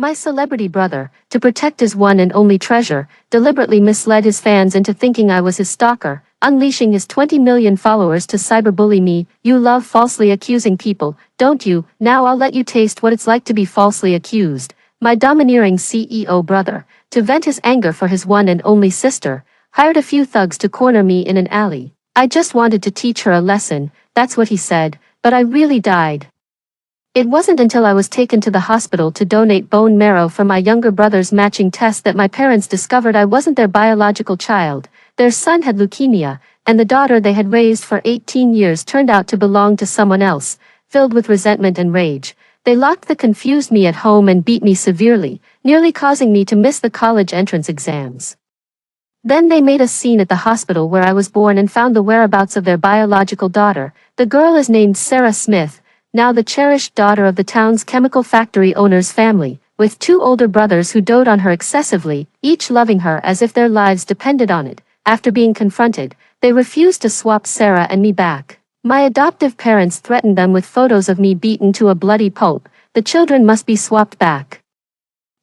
My celebrity brother, to protect his one and only treasure, deliberately misled his fans into thinking I was his stalker, unleashing his 20 million followers to cyberbully me. You love falsely accusing people, don't you? Now I'll let you taste what it's like to be falsely accused. My domineering CEO brother, to vent his anger for his one and only sister, hired a few thugs to corner me in an alley. I just wanted to teach her a lesson, that's what he said, but I really died. It wasn't until I was taken to the hospital to donate bone marrow for my younger brother's matching test that my parents discovered I wasn't their biological child. Their son had leukemia, and the daughter they had raised for 18 years turned out to belong to someone else. Filled with resentment and rage, they locked the confused me at home and beat me severely, nearly causing me to miss the college entrance exams. Then they made a scene at the hospital where I was born and found the whereabouts of their biological daughter. The girl is named Sarah Smith, now the cherished daughter of the town's chemical factory owner's family, with two older brothers who dote on her excessively, each loving her as if their lives depended on it. After being confronted, they refused to swap Sarah and me back. My adoptive parents threatened them with photos of me beaten to a bloody pulp. The children must be swapped back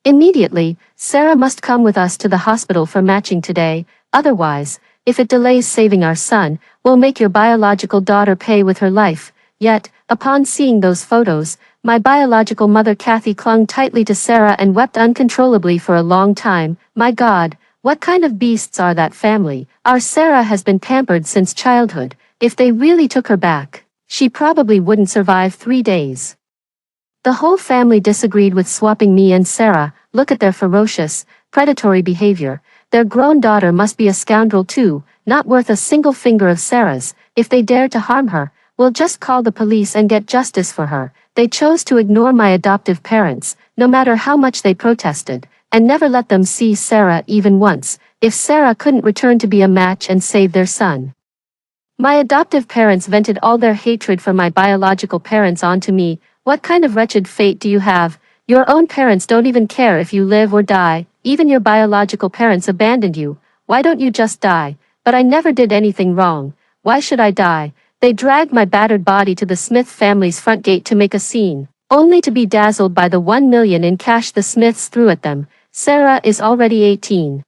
immediately. Sarah must come with us to the hospital for matching today, otherwise, if it delays saving our son, we'll make your biological daughter pay with her life. Yet, upon seeing those photos, my biological mother Kathy clung tightly to Sarah and wept uncontrollably for a long time. My God, what kind of beasts are that family? Our Sarah has been pampered since childhood. If they really took her back, she probably wouldn't survive 3 days. The whole family disagreed with swapping me and Sarah. Look at their ferocious, predatory behavior. Their grown daughter must be a scoundrel too, not worth a single finger of Sarah's. If they dare to harm her, we'll just call the police and get justice for her. They chose to ignore my adoptive parents, no matter how much they protested, and never let them see Sarah even once, if Sarah couldn't return to be a match and save their son. My adoptive parents vented all their hatred for my biological parents onto me. What kind of wretched fate do you have? Your own parents don't even care if you live or die. Even your biological parents abandoned you. Why don't you just die? But I never did anything wrong. Why should I die? They dragged my battered body to the Smith family's front gate to make a scene, only to be dazzled by the 1 million in cash the Smiths threw at them. Sarah is already 18.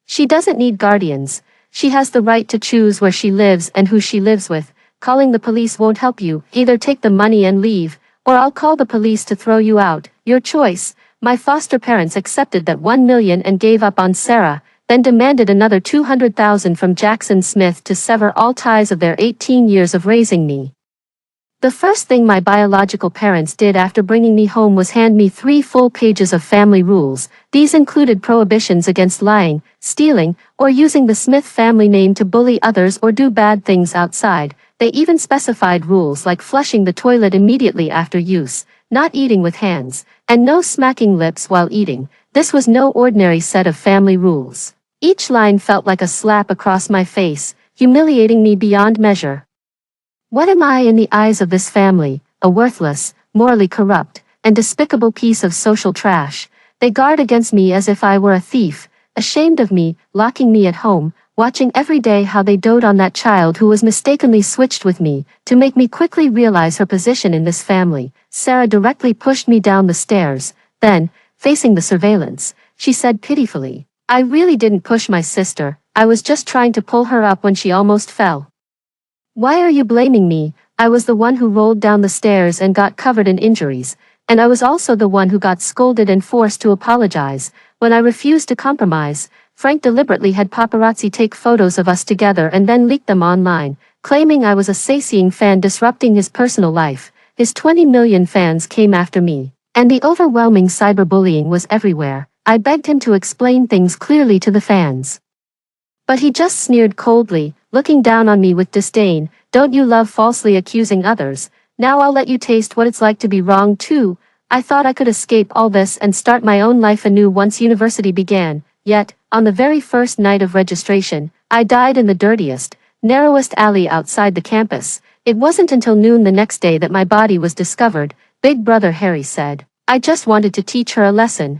She doesn't need guardians. She has the right to choose where she lives and who she lives with. Calling the police won't help you. Either take the money and leave, or I'll call the police to throw you out. Your choice. My foster parents accepted that 1 million and gave up on Sarah, then demanded another 200,000 from Jackson Smith to sever all ties of their 18 years of raising me. The first thing my biological parents did after bringing me home was hand me 3 full pages of family rules. These included prohibitions against lying, stealing, or using the Smith family name to bully others or do bad things outside. They even specified rules like flushing the toilet immediately after use, not eating with hands, and no smacking lips while eating. This was no ordinary set of family rules. Each line felt like a slap across my face, humiliating me beyond measure. What am I in the eyes of this family? A worthless, morally corrupt, and despicable piece of social trash. They guard against me as if I were a thief, ashamed of me, locking me at home, watching every day how they dote on that child who was mistakenly switched with me, to make me quickly realize her position in this family. Sarah directly pushed me down the stairs. Then, facing the surveillance, she said pitifully, "I really didn't push my sister, I was just trying to pull her up when she almost fell." Why are you blaming me? I was the one who rolled down the stairs and got covered in injuries, and I was also the one who got scolded and forced to apologize. When I refused to compromise, Frank deliberately had paparazzi take photos of us together and then leak them online, claiming I was a sightseeing fan disrupting his personal life. His 20 million fans came after me, and the overwhelming cyberbullying was everywhere. I begged him to explain things clearly to the fans, but he just sneered coldly, looking down on me with disdain. Don't you love falsely accusing others? Now I'll let you taste what it's like to be wrong too. I thought I could escape all this and start my own life anew once university began. Yet, on the very first night of registration, I died in the dirtiest, narrowest alley outside the campus. It wasn't until noon the next day that my body was discovered. Big brother Harry said, "I just wanted to teach her a lesson."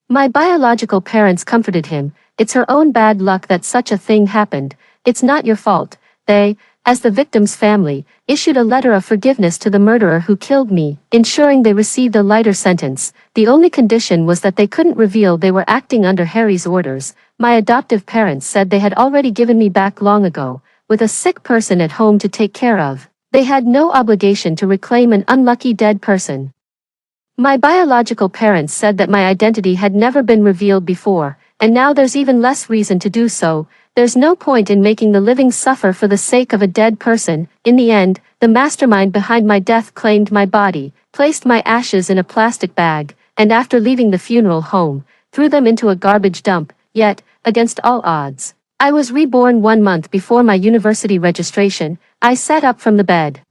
My biological parents comforted him. "It's her own bad luck that such a thing happened. It's not your fault." They as the victim's family, issued a letter of forgiveness to the murderer who killed me, ensuring they received a lighter sentence. The only condition was that they couldn't reveal they were acting under Harry's orders. My adoptive parents said they had already given me back long ago, with a sick person at home to take care of. They had no obligation to reclaim an unlucky dead person. My biological parents said that my identity had never been revealed before, and now there's even less reason to do so. There's no point in making the living suffer for the sake of a dead person. In the end, the mastermind behind my death claimed my body, placed my ashes in a plastic bag, and after leaving the funeral home, threw them into a garbage dump. Yet, against all odds, I was reborn 1 month before my university registration. I sat up from the bed,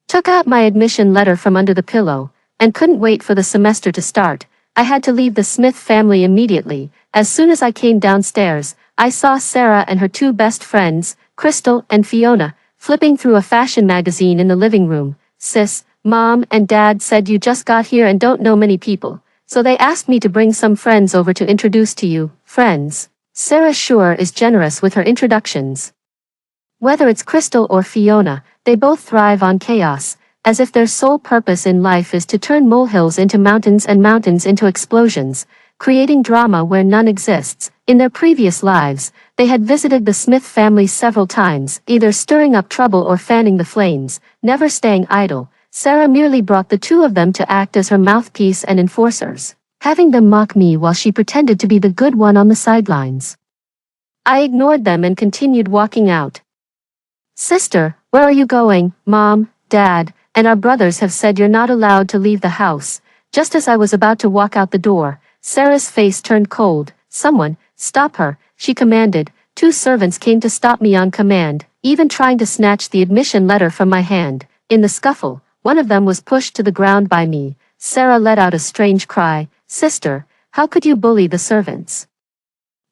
took out my admission letter from under the pillow, and couldn't wait for the semester to start. I had to leave the Smith family immediately. As soon as I came downstairs, I saw Sarah and her 2 best friends, Crystal and Fiona, flipping through a fashion magazine in the living room. "Sis, Mom and Dad said you just got here and don't know many people, so they asked me to bring some friends over to introduce to you." Friends. Sarah sure is generous with her introductions. Whether it's Crystal or Fiona, they both thrive on chaos, as if their sole purpose in life is to turn molehills into mountains and mountains into explosions, creating drama where none exists. In their previous lives, they had visited the Smith family several times, either stirring up trouble or fanning the flames, never staying idle. Sarah merely brought the 2 of them to act as her mouthpiece and enforcers, having them mock me while she pretended to be the good one on the sidelines. I ignored them and continued walking out. "Sister, where are you going? Mom, Dad, and our brothers have said you're not allowed to leave the house." Just as I was about to walk out the door, Sarah's face turned cold. "Someone, stop her," she commanded. 2 servants came to stop me on command, even trying to snatch the admission letter from my hand. In the scuffle, one of them was pushed to the ground by me. Sarah let out a strange cry. "Sister, how could you bully the servants?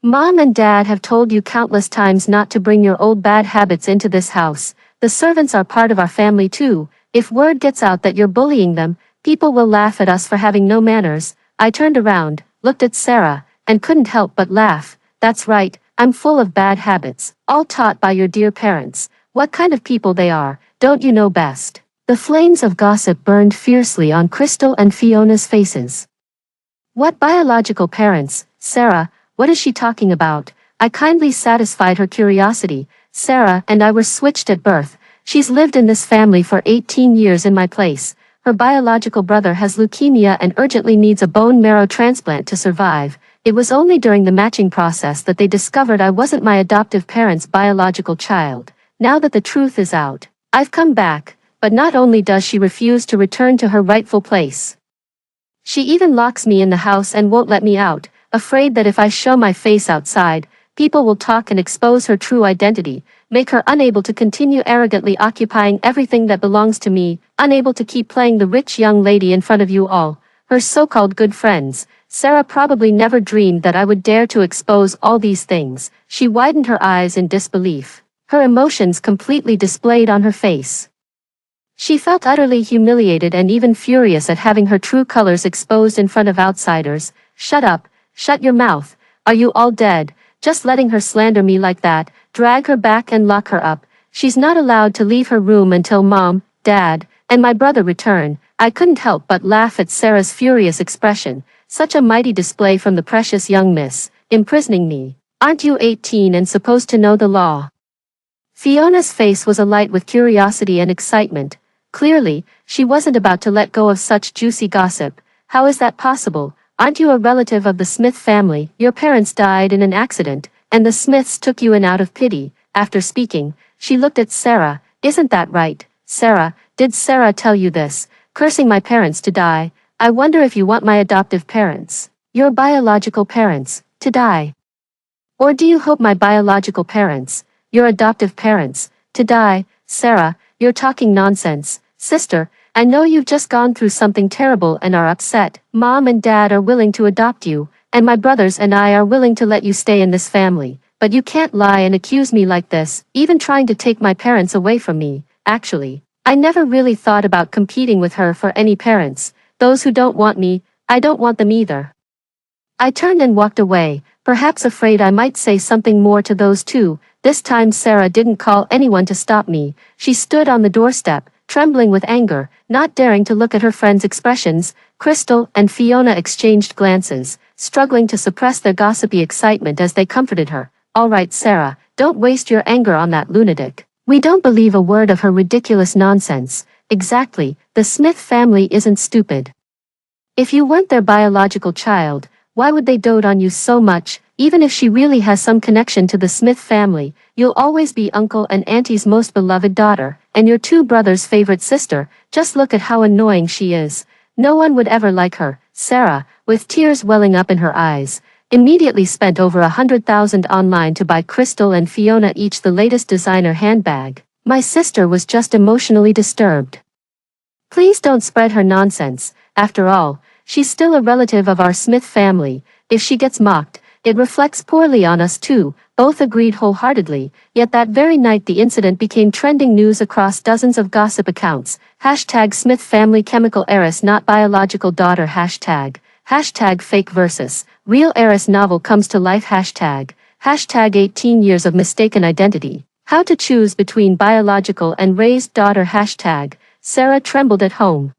Mom and Dad have told you countless times not to bring your old bad habits into this house. The servants are part of our family too. If word gets out that you're bullying them, people will laugh at us for having no manners." I turned around, looked at Sarah, and couldn't help but laugh. "That's right, I'm full of bad habits, all taught by your dear parents. What kind of people they are, don't you know best?" The flames of gossip burned fiercely on Crystal and Fiona's faces. "What biological parents, Sarah? What is she talking about?" I kindly satisfied her curiosity. "Sarah and I were switched at birth. She's lived in this family for 18 years in my place. Her biological brother has leukemia and urgently needs a bone marrow transplant to survive. It was only during the matching process that they discovered I wasn't my adoptive parents' biological child. Now that the truth is out, I've come back, but not only does she refuse to return to her rightful place, she even locks me in the house and won't let me out, afraid that if I show my face outside, people will talk and expose her true identity, make her unable to continue arrogantly occupying everything that belongs to me, unable to keep playing the rich young lady in front of you all, her so-called good friends." Sarah probably never dreamed that I would dare to expose all these things. She widened her eyes in disbelief, her emotions completely displayed on her face. She felt utterly humiliated and even furious at having her true colors exposed in front of outsiders. "Shut up, shut your mouth. Are you all dead? Just letting her slander me like that, drag her back and lock her up. She's not allowed to leave her room until Mom, Dad, and my brother return." I couldn't help but laugh at Sarah's furious expression. Such a mighty display from the precious young miss, imprisoning me. "Aren't you 18 and supposed to know the law?" Fiona's face was alight with curiosity and excitement. Clearly, she wasn't about to let go of such juicy gossip. "How is that possible? Aren't you a relative of the Smith family? Your parents died in an accident, and the Smiths took you in out of pity." After speaking, she looked at Sarah. "Isn't that right, Sarah? Did Sarah tell you this? Cursing my parents to die. I wonder if you want my adoptive parents, your biological parents, to die. Or do you hope my biological parents, your adoptive parents, to die?" "Sarah, you're talking nonsense. Sister, I know you've just gone through something terrible and are upset. Mom and Dad are willing to adopt you, and my brothers and I are willing to let you stay in this family. But you can't lie and accuse me like this, even trying to take my parents away from me. Actually, I never really thought about competing with her for any parents. Those who don't want me, I don't want them either." I turned and walked away, perhaps afraid I might say something more to those two. This time Sarah didn't call anyone to stop me. She stood on the doorstep, trembling with anger, not daring to look at her friends' expressions. Crystal and Fiona exchanged glances, struggling to suppress their gossipy excitement as they comforted her. All right, Sarah, don't waste your anger on that lunatic. We don't believe a word of her ridiculous nonsense. Exactly, the Smith family isn't stupid. If you weren't their biological child, why would they dote on you so much? Even if she really has some connection to the Smith family, you'll always be Uncle and Auntie's most beloved daughter, and your two brothers' favorite sister. Just look at how annoying she is. No one would ever like her. Sarah, with tears welling up in her eyes, immediately spent over 100,000 online to buy Crystal and Fiona each the latest designer handbag. My sister was just emotionally disturbed. Please don't spread her nonsense. After all, she's still a relative of our Smith family. If she gets mocked, it reflects poorly on us too. Both agreed wholeheartedly, yet that very night the incident became trending news across dozens of gossip accounts. Hashtag Smith family chemical heiress not biological daughter hashtag fake versus real heiress novel comes to life hashtag 18 years of mistaken identity. How to choose between biological and raised daughter hashtag Sarah trembled at home,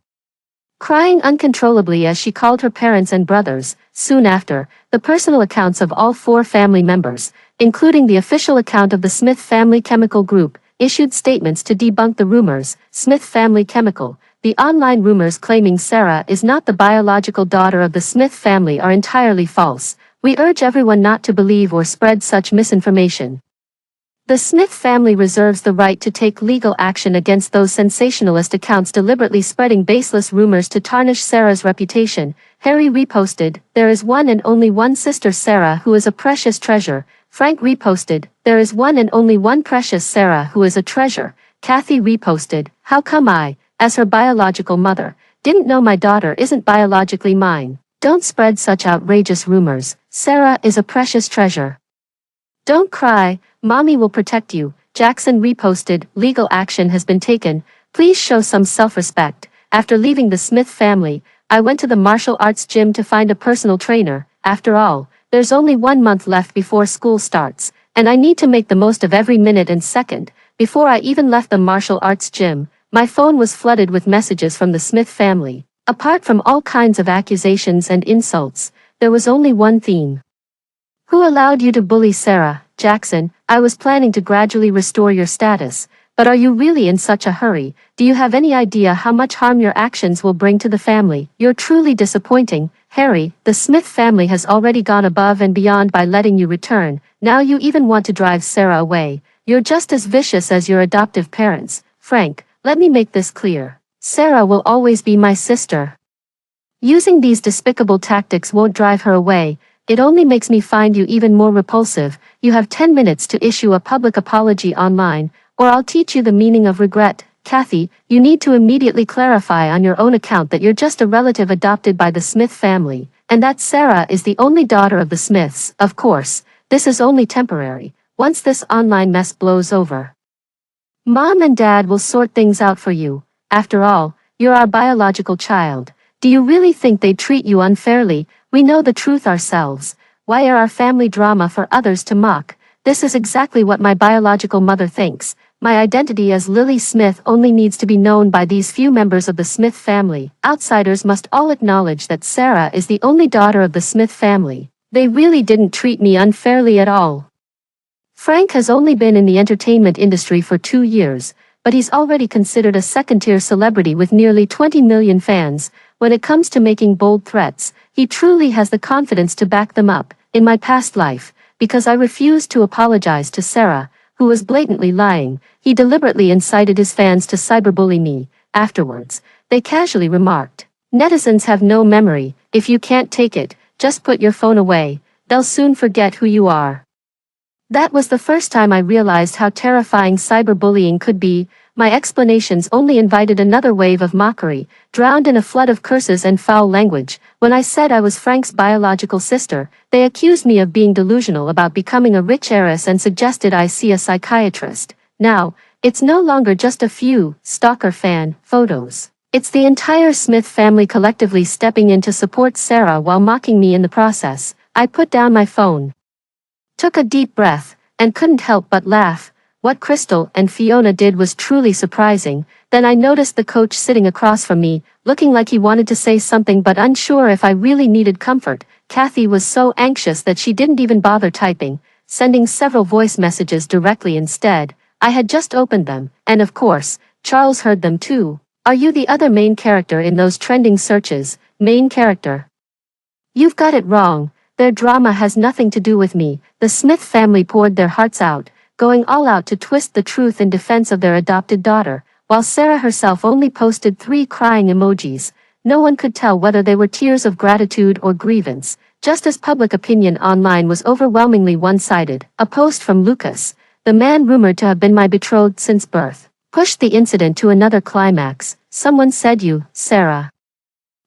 crying uncontrollably as she called her parents and brothers. Soon after, the personal accounts of all four family members, including the official account of the Smith Family Chemical Group, issued statements to debunk the rumors. Smith Family Chemical, the online rumors claiming Sarah is not the biological daughter of the Smith family are entirely false. We urge everyone not to believe or spread such misinformation. The Smith family reserves the right to take legal action against those sensationalist accounts deliberately spreading baseless rumors to tarnish Sarah's reputation. Harry reposted, "There is one and only one sister Sarah who is a precious treasure." Frank reposted, "There is one and only one precious Sarah who is a treasure." Kathy reposted, "How come I, as her biological mother, didn't know my daughter isn't biologically mine? Don't spread such outrageous rumors. Sarah is a precious treasure. Don't cry, Mommy will protect you." Jackson reposted, "Legal action has been taken. Please show some self-respect." After leaving the Smith family, I went to the martial arts gym to find a personal trainer. After all, there's only 1 month left before school starts, and I need to make the most of every minute and second. Before I even left the martial arts gym, my phone was flooded with messages from the Smith family. Apart from all kinds of accusations and insults, there was only one theme. "Who allowed you to bully Sarah?" Jackson, "I was planning to gradually restore your status, but are you really in such a hurry? Do you have any idea how much harm your actions will bring to the family? You're truly disappointing." Harry, "The Smith family has already gone above and beyond by letting you return. Now you even want to drive Sarah away. You're just as vicious as your adoptive parents." Frank, "Let me make this clear. Sarah will always be my sister. Using these despicable tactics won't drive her away. It only makes me find you even more repulsive. You have 10 minutes to issue a public apology online, or I'll teach you the meaning of regret." Kathy, "You need to immediately clarify on your own account that you're just a relative adopted by the Smith family, and that Sarah is the only daughter of the Smiths. Of course, this is only temporary. Once this online mess blows over, Mom and Dad will sort things out for you. After all, you're our biological child. Do you really think they'd treat you unfairly? We know the truth ourselves. Why are our family drama for others to mock? This is exactly what my biological mother thinks. My identity as Lily Smith only needs to be known by these few members of the Smith family. Outsiders must all acknowledge that Sarah is the only daughter of the Smith family. They really didn't treat me unfairly at all." Frank has only been in the entertainment industry for 2 years, but he's already considered a second-tier celebrity with nearly 20 million fans. When it comes to making bold threats, he truly has the confidence to back them up. "In my past life, because I refused to apologize to Sarah, who was blatantly lying, he deliberately incited his fans to cyberbully me. Afterwards, they casually remarked, 'Netizens have no memory. If you can't take it, just put your phone away. They'll soon forget who you are.' That was the first time I realized how terrifying cyberbullying could be. My explanations only invited another wave of mockery, drowned in a flood of curses and foul language. When I said I was Frank's biological sister, they accused me of being delusional about becoming a rich heiress and suggested I see a psychiatrist. Now, it's no longer just a few stalker fan photos. It's the entire Smith family collectively stepping in to support Sarah while mocking me in the process. I put down my phone, took a deep breath, and couldn't help but laugh. What Crystal and Fiona did was truly surprising. Then I noticed the coach sitting across from me, looking like he wanted to say something but unsure if I really needed comfort. Kathy was so anxious that she didn't even bother typing, sending several voice messages directly instead. I had just opened them, and of course, Charles heard them too. Are you the other main character in those trending searches? Main character? You've got it wrong. Their drama has nothing to do with me. The Smith family poured their hearts out, going all out to twist the truth in defense of their adopted daughter, while Sarah herself only posted 3 crying emojis. No one could tell whether they were tears of gratitude or grievance, just as public opinion online was overwhelmingly one-sided. A post from Lucas, the man rumored to have been my betrothed since birth, pushed the incident to another climax. Someone said you, Sarah,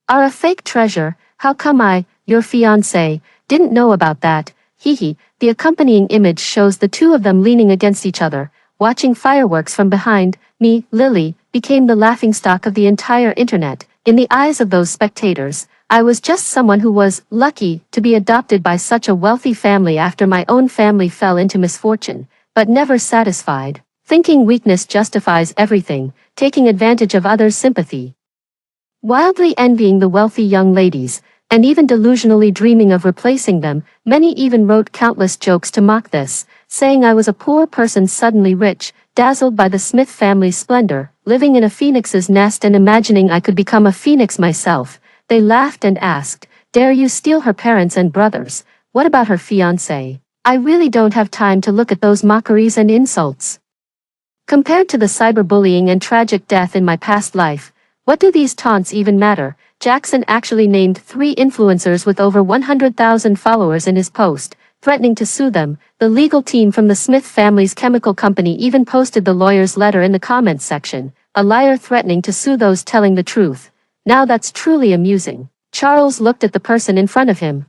are a fake treasure. How come I, your fiancé, didn't know about that? Hehe. The accompanying image shows the two of them leaning against each other, watching fireworks from behind. Me, Lily, became the laughingstock of the entire internet. In the eyes of those spectators, I was just someone who was lucky to be adopted by such a wealthy family after my own family fell into misfortune, but never satisfied, thinking weakness justifies everything, taking advantage of others' sympathy, wildly envying the wealthy young ladies, and even delusionally dreaming of replacing them. Many even wrote countless jokes to mock this, saying I was a poor person suddenly rich, dazzled by the Smith family's splendor, living in a phoenix's nest and imagining I could become a phoenix myself. They laughed and asked, dare you steal her parents and brothers? What about her fiancé? I really don't have time to look at those mockeries and insults. Compared to the cyberbullying and tragic death in my past life, what do these taunts even matter? Jackson actually named 3 influencers with over 100,000 followers in his post, threatening to sue them. The legal team from the Smith family's chemical company even posted the lawyer's letter in the comments section, a liar threatening to sue those telling the truth. Now that's truly amusing. Charles looked at the person in front of him,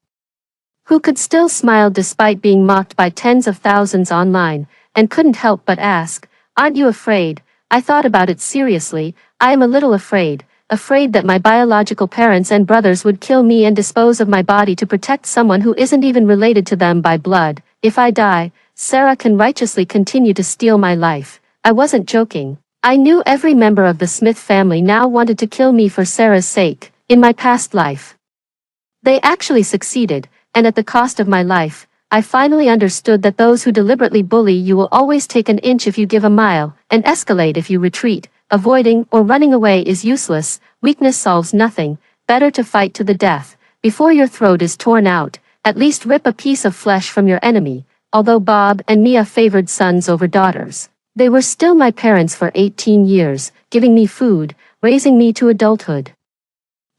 who could still smile despite being mocked by tens of thousands online, and couldn't help but ask, aren't you afraid? I thought about it seriously. I am a little afraid that my biological parents and brothers would kill me and dispose of my body to protect someone who isn't even related to them by blood. If I die, Sarah can righteously continue to steal my life. I wasn't joking. I knew every member of the Smith family now wanted to kill me for Sarah's sake. In my past life, they actually succeeded, and at the cost of my life, I finally understood that those who deliberately bully you will always take an inch if you give a mile, and escalate if you retreat. Avoiding or running away is useless. Weakness solves nothing. Better to fight to the death. Before your throat is torn out, at least rip a piece of flesh from your enemy. Although Bob and Mia favored sons over daughters, they were still my parents for 18 years, giving me food, raising me to adulthood,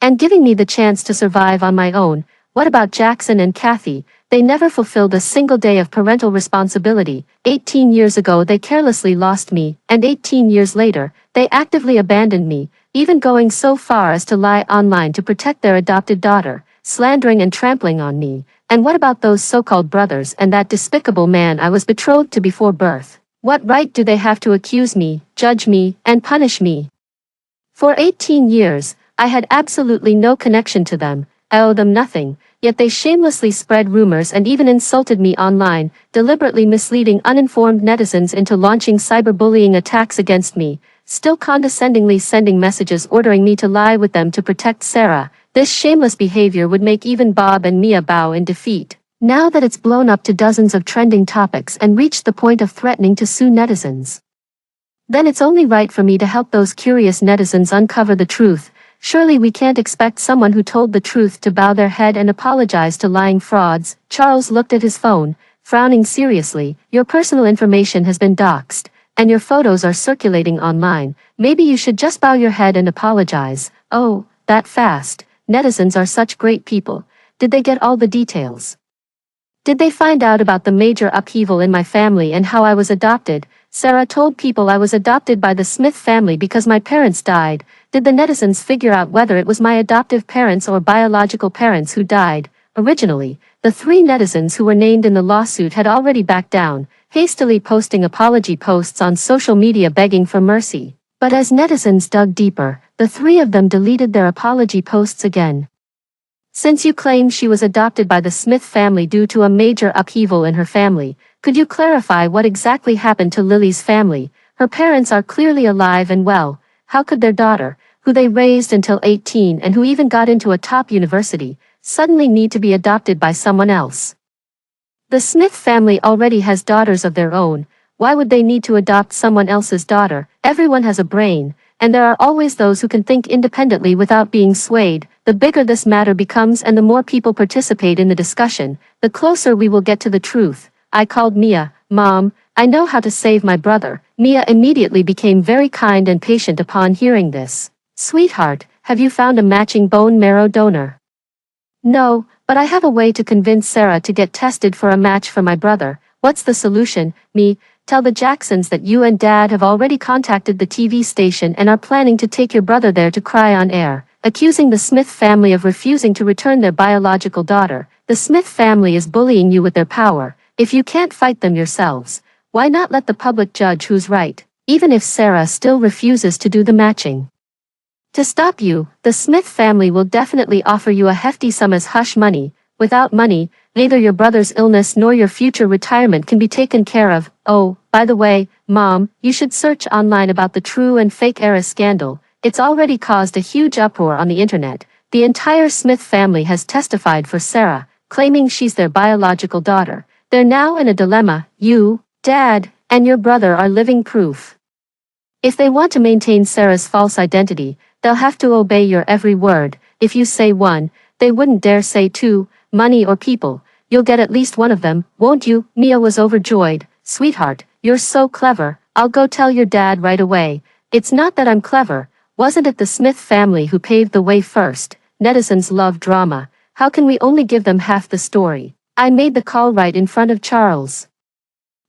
and giving me the chance to survive on my own. What about Jackson and Kathy? They never fulfilled a single day of parental responsibility. 18 years ago they carelessly lost me, and 18 years later, they actively abandoned me, even going so far as to lie online to protect their adopted daughter, slandering and trampling on me. And what about those so-called brothers and that despicable man I was betrothed to before birth? What right do they have to accuse me, judge me, and punish me? For 18 years, I had absolutely no connection to them. I owe them nothing, yet they shamelessly spread rumors and even insulted me online, deliberately misleading uninformed netizens into launching cyberbullying attacks against me, still condescendingly sending messages ordering me to lie with them to protect Sarah. This shameless behavior would make even Bob and Mia bow in defeat. Now that it's blown up to dozens of trending topics and reached the point of threatening to sue netizens, then it's only right for me to help those curious netizens uncover the truth. Surely we can't expect someone who told the truth to bow their head and apologize to lying frauds. Charles looked at his phone, frowning seriously. Your personal information has been doxed, and your photos are circulating online. Maybe you should just bow your head and apologize. Oh, that fast. Netizens are such great people. Did they get all the details? Did they find out about the major upheaval in my family and how I was adopted? Sarah told people I was adopted by the Smith family because my parents died. Did the netizens figure out whether it was my adoptive parents or biological parents who died? Originally, the 3 netizens who were named in the lawsuit had already backed down, hastily posting apology posts on social media begging for mercy. But as netizens dug deeper, the three of them deleted their apology posts again. Since you claim she was adopted by the Smith family due to a major upheaval in her family, could you clarify what exactly happened to Lily's family? Her parents are clearly alive and well. How could their daughter, who they raised until 18 and who even got into a top university, suddenly need to be adopted by someone else? The Smith family already has daughters of their own. Why would they need to adopt someone else's daughter? Everyone has a brain, and there are always those who can think independently without being swayed. The bigger this matter becomes and the more people participate in the discussion, the closer we will get to the truth. I called Mia. Mom, I know how to save my brother. Mia immediately became very kind and patient upon hearing this. Sweetheart, have you found a matching bone marrow donor? No, but I have a way to convince Sarah to get tested for a match for my brother. What's the solution? Me, tell the Jacksons that you and Dad have already contacted the TV station and are planning to take your brother there to cry on air, accusing the Smith family of refusing to return their biological daughter. The Smith family is bullying you with their power. If you can't fight them yourselves, why not let the public judge who's right, even if Sarah still refuses to do the matching? To stop you, the Smith family will definitely offer you a hefty sum as hush money. Without money, neither your brother's illness nor your future retirement can be taken care of. Oh, by the way, Mom, you should search online about the true and fake heiress scandal. It's already caused a huge uproar on the internet. The entire Smith family has testified for Sarah, claiming she's their biological daughter. They're now in a dilemma. You, Dad, and your brother are living proof. If they want to maintain Sarah's false identity, they'll have to obey your every word. If you say one, they wouldn't dare say two, money or people. You'll get at least one of them, won't you? Mia was overjoyed. Sweetheart, you're so clever. I'll go tell your dad right away. It's not that I'm clever. Wasn't it the Smith family who paved the way first? Netizens love drama. How can we only give them half the story? I made the call right in front of Charles.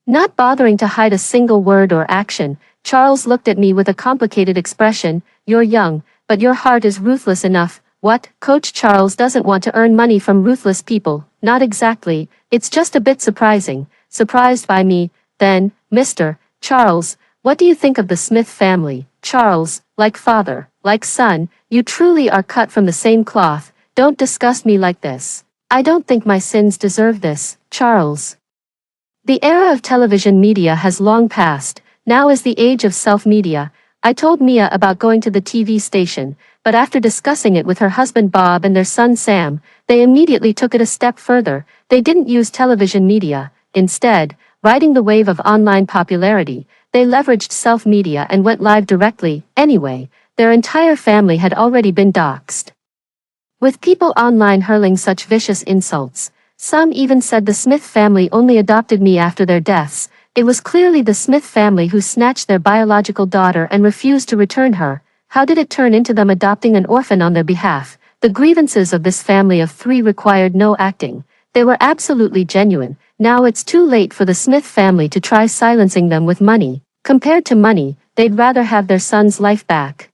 Not bothering to hide a single word or action, Charles looked at me with a complicated expression. You're young, but your heart is ruthless enough. What? Coach Charles doesn't want to earn money from ruthless people. Not exactly. It's just a bit surprising. Surprised by me. Then, Mr. Charles, what do you think of the Smith family? Charles, like father, like son, you truly are cut from the same cloth. Don't disgust me like this. I don't think my sins deserve this, Charles. The era of television media has long passed. Now is the age of self-media. I told Mia about going to the TV station, but after discussing it with her husband Bob and their son Sam, they immediately took it a step further. They didn't use television media. Instead, riding the wave of online popularity, they leveraged self-media and went live directly. Anyway, their entire family had already been doxxed. With people online hurling such vicious insults, some even said the Smith family only adopted me after their deaths. It was clearly the Smith family who snatched their biological daughter and refused to return her. How did it turn into them adopting an orphan on their behalf? The grievances of this family of three required no acting. They were absolutely genuine. Now it's too late for the Smith family to try silencing them with money. Compared to money, they'd rather have their son's life back.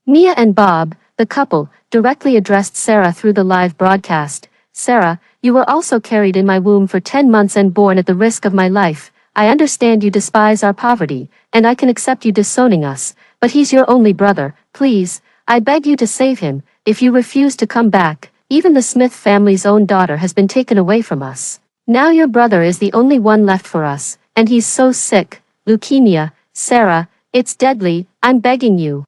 Mia and Bob, the couple, directly addressed Sarah through the live broadcast. Sarah, you were also carried in my womb for 10 months and born at the risk of my life. I understand you despise our poverty, and I can accept you disowning us, but he's your only brother. Please, I beg you to save him. If you refuse to come back, even the Smith family's own daughter has been taken away from us. Now your brother is the only one left for us, and he's so sick. Leukemia. Sarah, it's deadly. I'm begging you.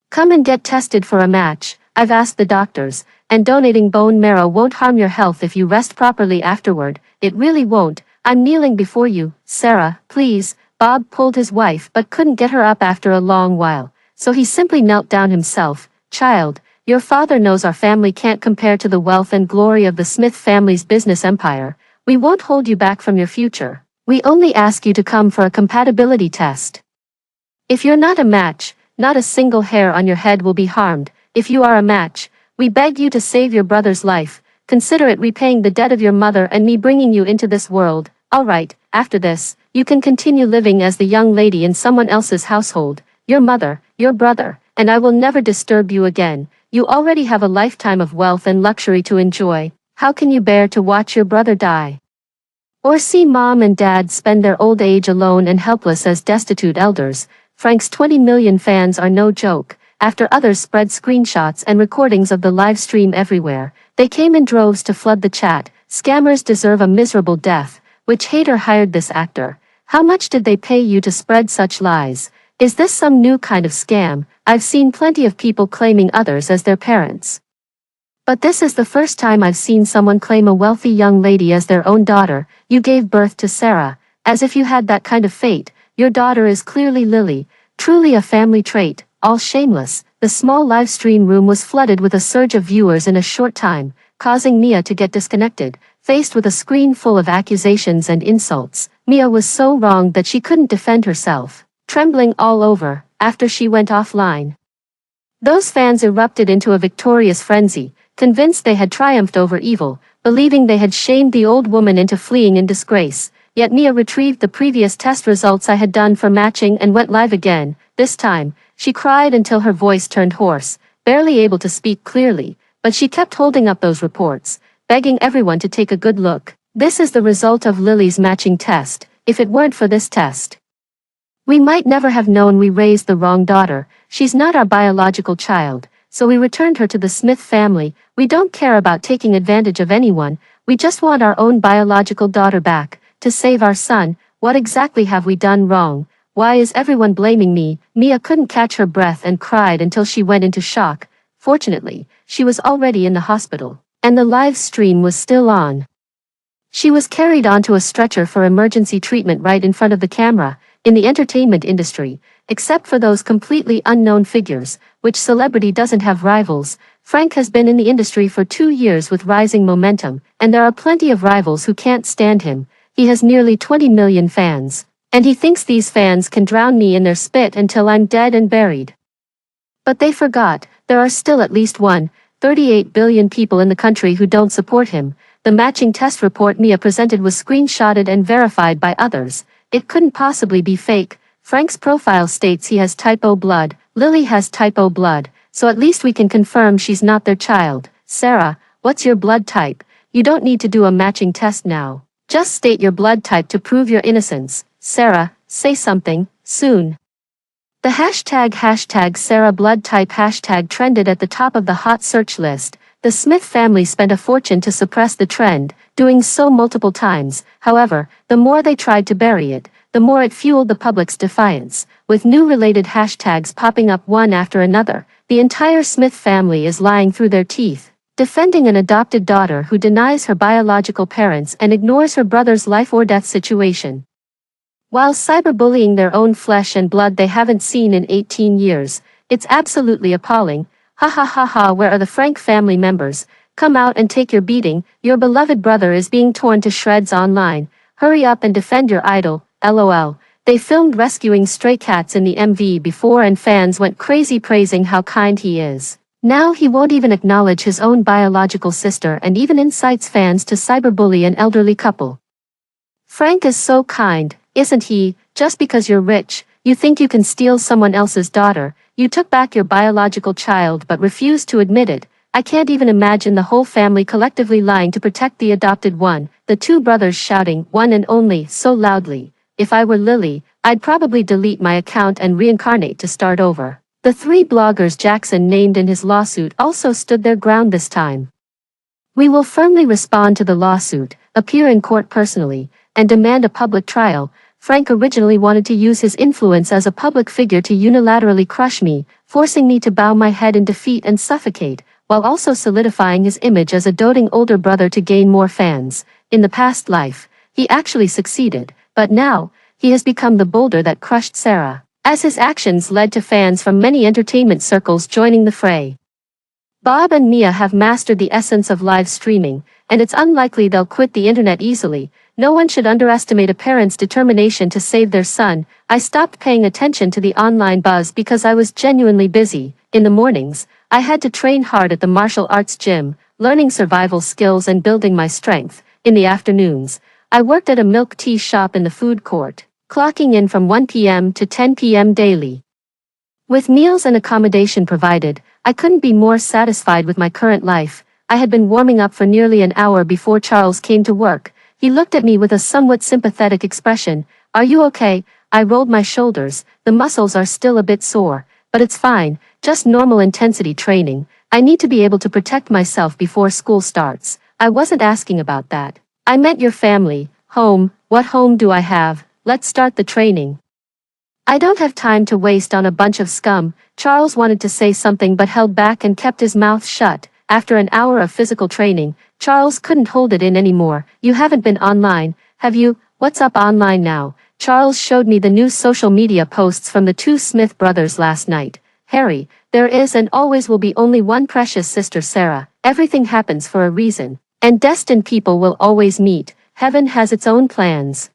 Come and get tested for a match. I've asked the doctors, and donating bone marrow won't harm your health if you rest properly afterward. It really won't. I'm kneeling before you, Sarah, please. Bob pulled his wife but couldn't get her up after a long while, so he simply knelt down himself. Child, your father knows our family can't compare to the wealth and glory of the Smith family's business empire. We won't hold you back from your future. We only ask you to come for a compatibility test. If you're not a match, not a single hair on your head will be harmed. If you are a match, we beg you to save your brother's life. Consider it repaying the debt of your mother and me bringing you into this world. Alright, after this, you can continue living as the young lady in someone else's household, your mother, your brother, and I will never disturb you again. You already have a lifetime of wealth and luxury to enjoy. How can you bear to watch your brother die? Or see mom and dad spend their old age alone and helpless as destitute elders? Frank's 20 million fans are no joke. After others spread screenshots and recordings of the live stream everywhere, they came in droves to flood the chat. Scammers deserve a miserable death. Which hater hired this actor? How much did they pay you to spread such lies? Is this some new kind of scam? I've seen plenty of people claiming others as their parents. But this is the first time I've seen someone claim a wealthy young lady as their own daughter. You gave birth to Sarah. As if you had that kind of fate. Your daughter is clearly Lily. Truly a family trait. All shameless. The small live stream room was flooded with a surge of viewers in a short time, causing Mia to get disconnected. Faced with a screen full of accusations and insults, Mia was so wronged that she couldn't defend herself, trembling all over, after she went offline. Those fans erupted into a victorious frenzy, convinced they had triumphed over evil, believing they had shamed the old woman into fleeing in disgrace. Yet Mia retrieved the previous test results I had done for matching and went live again. This time, she cried until her voice turned hoarse, barely able to speak clearly, but she kept holding up those reports, begging everyone to take a good look. This is the result of Lily's matching test. If it weren't for this test, we might never have known we raised the wrong daughter. She's not our biological child, so we returned her to the Smith family. We don't care about taking advantage of anyone, we just want our own biological daughter back. To save our son, what exactly have we done wrong? Why is everyone blaming me? Mia couldn't catch her breath and cried until she went into shock. Fortunately, she was already in the hospital, and the live stream was still on. She was carried onto a stretcher for emergency treatment right in front of the camera. In the entertainment industry, except for those completely unknown figures, which celebrity doesn't have rivals, Frank has been in the industry for 2 years with rising momentum, and there are plenty of rivals who can't stand him. He has nearly 20 million fans, and he thinks these fans can drown me in their spit until I'm dead and buried. But they forgot, there are still at least 1.38 billion people in the country who don't support him. The matching test report Mia presented was screenshotted and verified by others. It couldn't possibly be fake. Frank's profile states he has type O blood, Lily has type O blood, so at least we can confirm she's not their child. Sarah, what's your blood type? You don't need to do a matching test now. Just state your blood type to prove your innocence. Sarah, say something, soon. The hashtag Sarah blood type hashtag trended at the top of the hot search list. The Smith family spent a fortune to suppress the trend, doing so multiple times. However, the more they tried to bury it, the more it fueled the public's defiance. With new related hashtags popping up one after another, the entire Smith family is lying through their teeth, defending an adopted daughter who denies her biological parents and ignores her brother's life or death situation, while cyberbullying their own flesh and blood they haven't seen in 18 years. It's absolutely appalling. Ha ha ha ha, where are the Frank family members? Come out and take your beating. Your beloved brother is being torn to shreds online. Hurry up and defend your idol, lol. They filmed rescuing stray cats in the MV before and fans went crazy praising how kind he is. Now he won't even acknowledge his own biological sister and even incites fans to cyberbully an elderly couple. Frank is so kind, isn't he? Just because you're rich, you think you can steal someone else's daughter. You took back your biological child but refused to admit it. I can't even imagine the whole family collectively lying to protect the adopted one. The two brothers shouting, one and only, so loudly. If I were Lily, I'd probably delete my account and reincarnate to start over. The 3 bloggers Jackson named in his lawsuit also stood their ground this time. We will firmly respond to the lawsuit, appear in court personally, and demand a public trial. Frank originally wanted to use his influence as a public figure to unilaterally crush me, forcing me to bow my head in defeat and suffocate, while also solidifying his image as a doting older brother to gain more fans. In the past life, he actually succeeded, but now, he has become the boulder that crushed Sarah, as his actions led to fans from many entertainment circles joining the fray. Bob and Mia have mastered the essence of live streaming, and it's unlikely they'll quit the internet easily. No one should underestimate a parent's determination to save their son. I stopped paying attention to the online buzz because I was genuinely busy. In the mornings, I had to train hard at the martial arts gym, learning survival skills and building my strength. In the afternoons, I worked at a milk tea shop in the food court, clocking in from 1 p.m. to 10 p.m. daily. With meals and accommodation provided, I couldn't be more satisfied with my current life. I had been warming up for nearly an hour before Charles came to work. He looked at me with a somewhat sympathetic expression. Are you okay? I rolled my shoulders. The muscles are still a bit sore, but it's fine, just normal intensity training. I need to be able to protect myself before school starts. I wasn't asking about that. I meant your family, home. What home do I have? Let's start the training. I don't have time to waste on a bunch of scum. Charles wanted to say something but held back and kept his mouth shut. After an hour of physical training, Charles couldn't hold it in anymore. You haven't been online, have you? What's up online now? Charles showed me the new social media posts from the two Smith brothers last night. Harry, there is and always will be only one precious sister, Sarah. Everything happens for a reason, and destined people will always meet. Heaven has its own plans.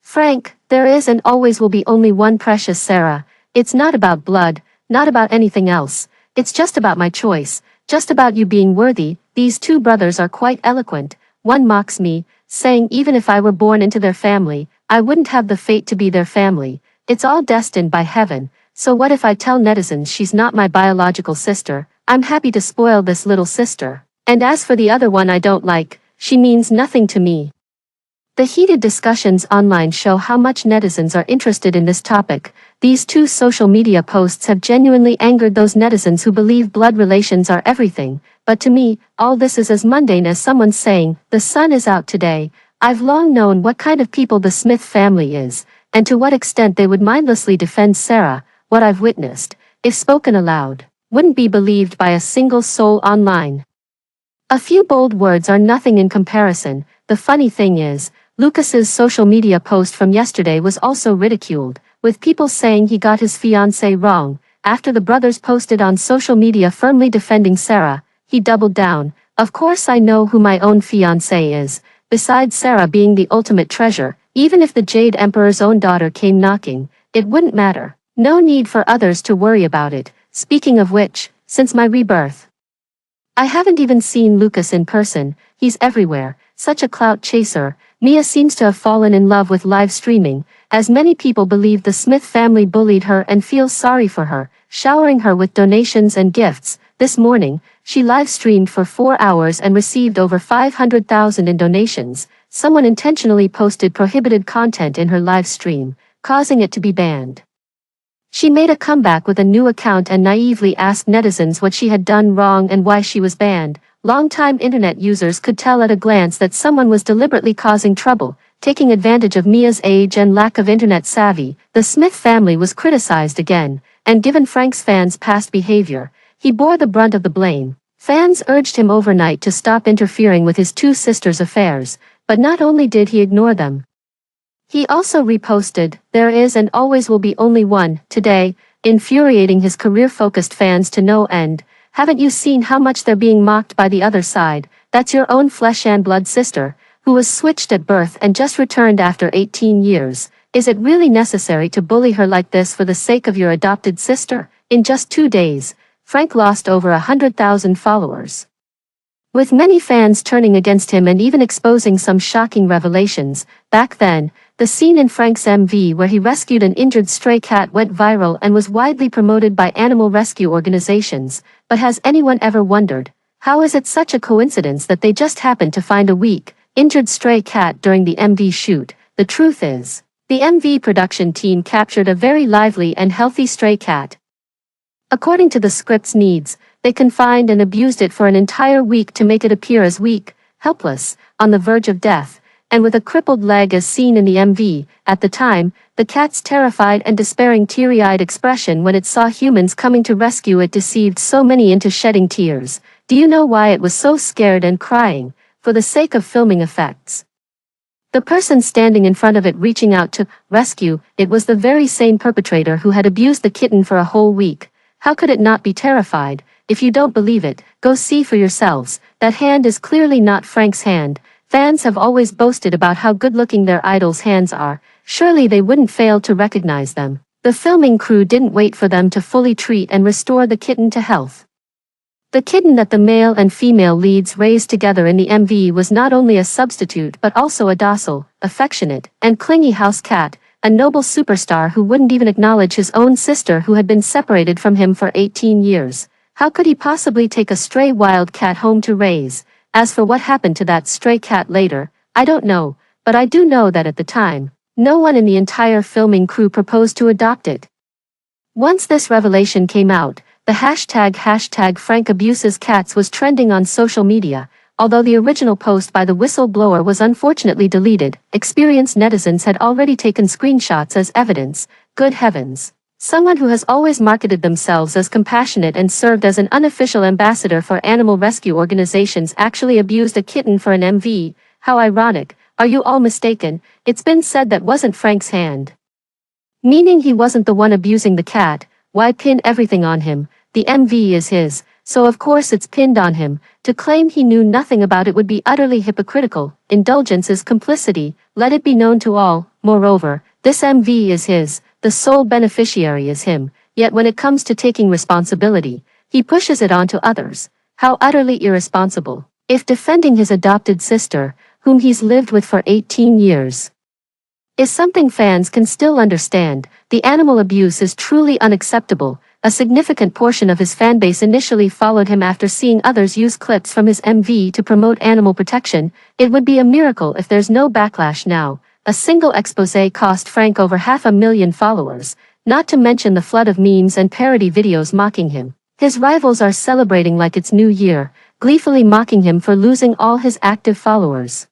Frank, there is and always will be only one precious Sarah. It's not about blood, not about anything else. It's just about my choice, just about you being worthy. These two brothers are quite eloquent. One mocks me, saying even if I were born into their family, I wouldn't have the fate to be their family. It's all destined by heaven. So what if I tell netizens she's not my biological sister? I'm happy to spoil this little sister. And as for the other one I don't like, she means nothing to me. The heated discussions online show how much netizens are interested in this topic. These two social media posts have genuinely angered those netizens who believe blood relations are everything. But to me, all this is as mundane as someone saying, the sun is out today. I've long known what kind of people the Smith family is, and to what extent they would mindlessly defend Sarah. What I've witnessed, if spoken aloud, wouldn't be believed by a single soul online. A few bold words are nothing in comparison. The funny thing is, Lucas's social media post from yesterday was also ridiculed, with people saying he got his fiancée wrong. After the brothers posted on social media firmly defending Sarah, he doubled down. Of course I know who my own fiancée is. Besides Sarah being the ultimate treasure, even if the Jade Emperor's own daughter came knocking, it wouldn't matter. No need for others to worry about it. Speaking of which, since my rebirth, I haven't even seen Lucas in person. He's everywhere, such a clout chaser. Mia seems to have fallen in love with live streaming, as many people believe the Smith family bullied her and feel sorry for her, showering her with donations and gifts. This morning, she live streamed for 4 hours and received over 500,000 in donations. Someone intentionally posted prohibited content in her live stream, causing it to be banned. She made a comeback with a new account and naively asked netizens what she had done wrong and why she was banned. Longtime internet users could tell at a glance that someone was deliberately causing trouble, taking advantage of Mia's age and lack of internet savvy. The Smith family was criticized again, and given Frank's fans' past behavior, he bore the brunt of the blame. Fans urged him overnight to stop interfering with his two sisters' affairs, but not only did he ignore them, he also reposted, "There is and always will be only one," today, infuriating his career-focused fans to no end. Haven't you seen how much they're being mocked by the other side? That's your own flesh and blood sister, who was switched at birth and just returned after 18 years. Is it really necessary to bully her like this for the sake of your adopted sister? In just 2 days, Frank lost over 100,000 followers, with many fans turning against him and even exposing some shocking revelations. Back then, the scene in Frank's MV where he rescued an injured stray cat went viral and was widely promoted by animal rescue organizations. But has anyone ever wondered, how is it such a coincidence that they just happened to find a weak, injured stray cat during the MV shoot? The truth is, the MV production team captured a very lively and healthy stray cat. According to the script's needs, they confined and abused it for an entire week to make it appear as weak, helpless, on the verge of death, and with a crippled leg as seen in the MV. At the time, the cat's terrified and despairing teary-eyed expression when it saw humans coming to rescue it deceived so many into shedding tears. Do you know why it was so scared and crying? For the sake of filming effects. The person standing in front of it reaching out to rescue it was the very same perpetrator who had abused the kitten for a whole week. How could it not be terrified? If you don't believe it, go see for yourselves. That hand is clearly not Frank's hand. Fans have always boasted about how good-looking their idols' hands are. Surely they wouldn't fail to recognize them. The filming crew didn't wait for them to fully treat and restore the kitten to health. The kitten that the male and female leads raised together in the MV was not only a substitute but also a docile, affectionate, and clingy house cat, a noble superstar who wouldn't even acknowledge his own sister who had been separated from him for 18 years. How could he possibly take a stray wild cat home to raise? As for what happened to that stray cat later, I don't know, but I do know that at the time, No one in the entire filming crew proposed to adopt it. Once this revelation came out, the hashtag Frank abuses cats was trending on social media. Although the original post by the whistleblower was unfortunately deleted, experienced netizens had already taken screenshots as evidence. Good heavens. Someone who has always marketed themselves as compassionate and served as an unofficial ambassador for animal rescue organizations actually abused a kitten for an MV. How ironic. Are you all mistaken? It's been said that wasn't Frank's hand. Meaning he wasn't the one abusing the cat. Why pin everything on him? The MV is his, so of course it's pinned on him. To claim he knew nothing about it would be utterly hypocritical. Indulgence is complicity, let it be known to all. Moreover, this MV is his, the sole beneficiary is him, yet when it comes to taking responsibility, he pushes it onto others. How utterly irresponsible. If defending his adopted sister, whom he's lived with for 18 years, is something fans can still understand, the animal abuse is truly unacceptable. A significant portion of his fanbase initially followed him after seeing others use clips from his MV to promote animal protection. It would be a miracle if there's no backlash now. A single expose cost Frank over 500,000 followers, not to mention the flood of memes and parody videos mocking him. His rivals are celebrating like it's New Year, gleefully mocking him for losing all his active followers,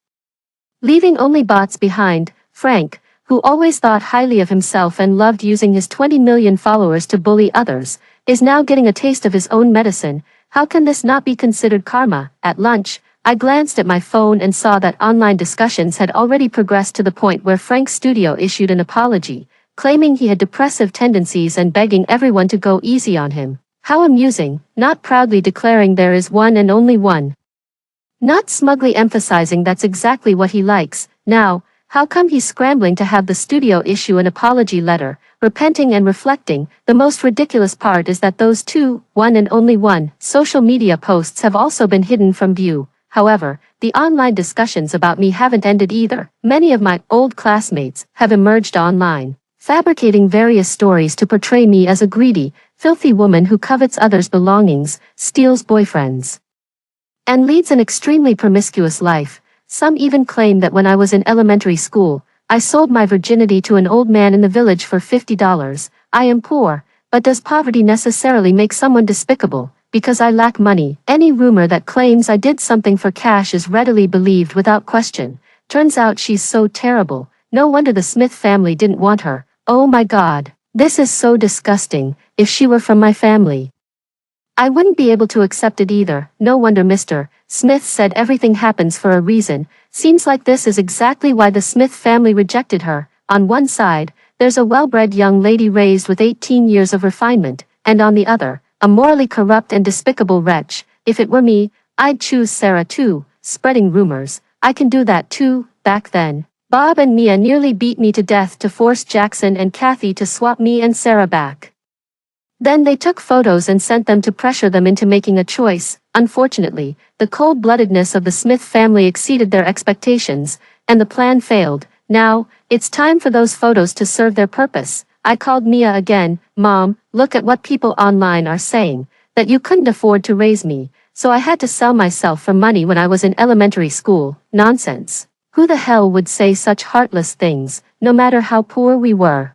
leaving only bots behind. Frank, who always thought highly of himself and loved using his 20 million followers to bully others, is now getting a taste of his own medicine. How can this not be considered karma? At lunch, I glanced at my phone and saw that online discussions had already progressed to the point where Frank's studio issued an apology, claiming he had depressive tendencies and begging everyone to go easy on him. How amusing, not proudly declaring there is one and only one. Not smugly emphasizing that's exactly what he likes. Now, how come he's scrambling to have the studio issue an apology letter, repenting and reflecting? The most ridiculous part is that those two, one and only one, social media posts have also been hidden from view. However, the online discussions about me haven't ended either. Many of my old classmates have emerged online, fabricating various stories to portray me as a greedy, filthy woman who covets others' belongings, steals boyfriends, and leads an extremely promiscuous life. Some even claim that when I was in elementary school, I sold my virginity to an old man in the village for $50. I am poor, but does poverty necessarily make someone despicable? Because I lack money, any rumor that claims I did something for cash is readily believed without question. Turns out she's so terrible, no wonder the Smith family didn't want her. Oh my God, this is so disgusting. If she were from my family, I wouldn't be able to accept it either. No wonder Mr. Smith said everything happens for a reason. Seems like this is exactly why the Smith family rejected her. On one side, there's a well-bred young lady raised with 18 years of refinement, and on the other, a morally corrupt and despicable wretch. If it were me, I'd choose Sarah too. Spreading rumors, I can do that too. Back then, Bob and Mia nearly beat me to death to force Jackson and Kathy to swap me and Sarah back. Then they took photos and sent them to pressure them into making a choice. Unfortunately, the cold-bloodedness of the Smith family exceeded their expectations, and the plan failed. Now, it's time for those photos to serve their purpose. I called Mia again. Mom, look at what people online are saying, that you couldn't afford to raise me, so I had to sell myself for money when I was in elementary school. Nonsense. Who the hell would say such heartless things, no matter how poor we were?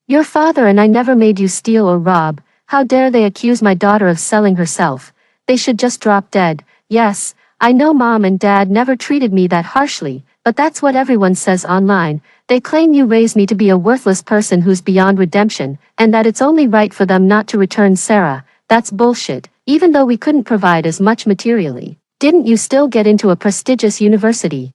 Your father and I never made you steal or rob. How dare they accuse my daughter of selling herself? They should just drop dead. Yes, I know Mom and Dad never treated me that harshly, but that's what everyone says online. They claim you raised me to be a worthless person who's beyond redemption, and that it's only right for them not to return Sarah. That's bullshit. Even though we couldn't provide as much materially, didn't you still get into a prestigious university?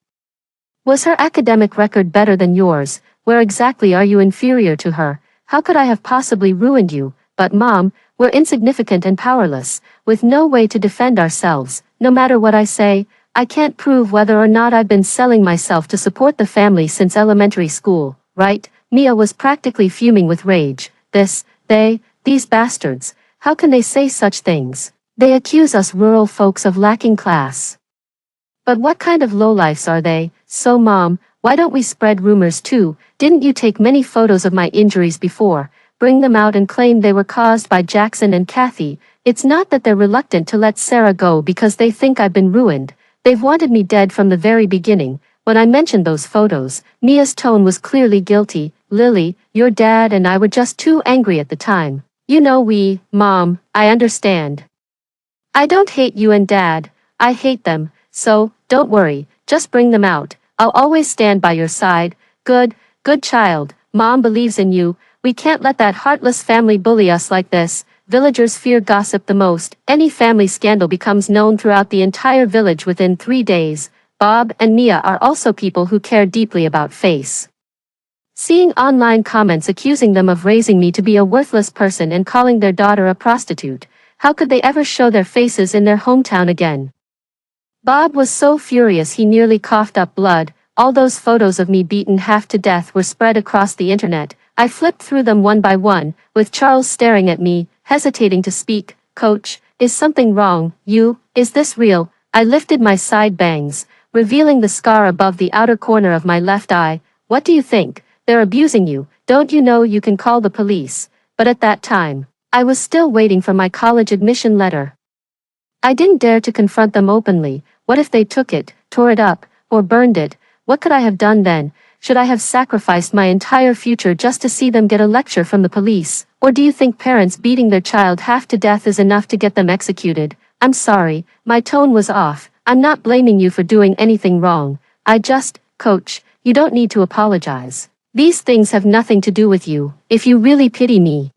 Was her academic record better than yours? Where exactly are you inferior to her? How could I have possibly ruined you? But Mom, we're insignificant and powerless, with no way to defend ourselves. No matter what I say, I can't prove whether or not I've been selling myself to support the family since elementary school, right? Mia was practically fuming with rage. These bastards, how can they say such things? They accuse us rural folks of lacking class. But what kind of lowlifes are they? So Mom, why don't we spread rumors too? Didn't you take many photos of my injuries before? Bring them out and claim they were caused by Jackson and Kathy. It's not that they're reluctant to let Sarah go because they think I've been ruined. They've wanted me dead from the very beginning. When I mentioned those photos, Mia's tone was clearly guilty. Lily, your dad and I were just too angry at the time. You know Mom, I understand. I don't hate you and Dad, I hate them, so, don't worry, just bring them out. I'll always stand by your side. Good child, Mom believes in you. We can't let that heartless family bully us like this. Villagers fear gossip the most. Any family scandal becomes known throughout the entire village within 3 days. Bob and Mia are also people who care deeply about face. Seeing online comments accusing them of raising me to be a worthless person and calling their daughter a prostitute, how could they ever show their faces in their hometown again? Bob was so furious he nearly coughed up blood. All those photos of me beaten half to death were spread across the internet. I flipped through them one by one, with Charles staring at me, hesitating to speak. Coach, is something wrong? Is this real? I lifted my side bangs, revealing the scar above the outer corner of my left eye. What do you think? They're abusing you. Don't you know you can call the police? But at that time, I was still waiting for my college admission letter. I didn't dare to confront them openly. What if they took it, tore it up, or burned it? What could I have done then? Should I have sacrificed my entire future just to see them get a lecture from the police? Or do you think parents beating their child half to death is enough to get them executed? I'm sorry, my tone was off. I'm not blaming you for doing anything wrong. Coach, you don't need to apologize. These things have nothing to do with you. If you really pity me,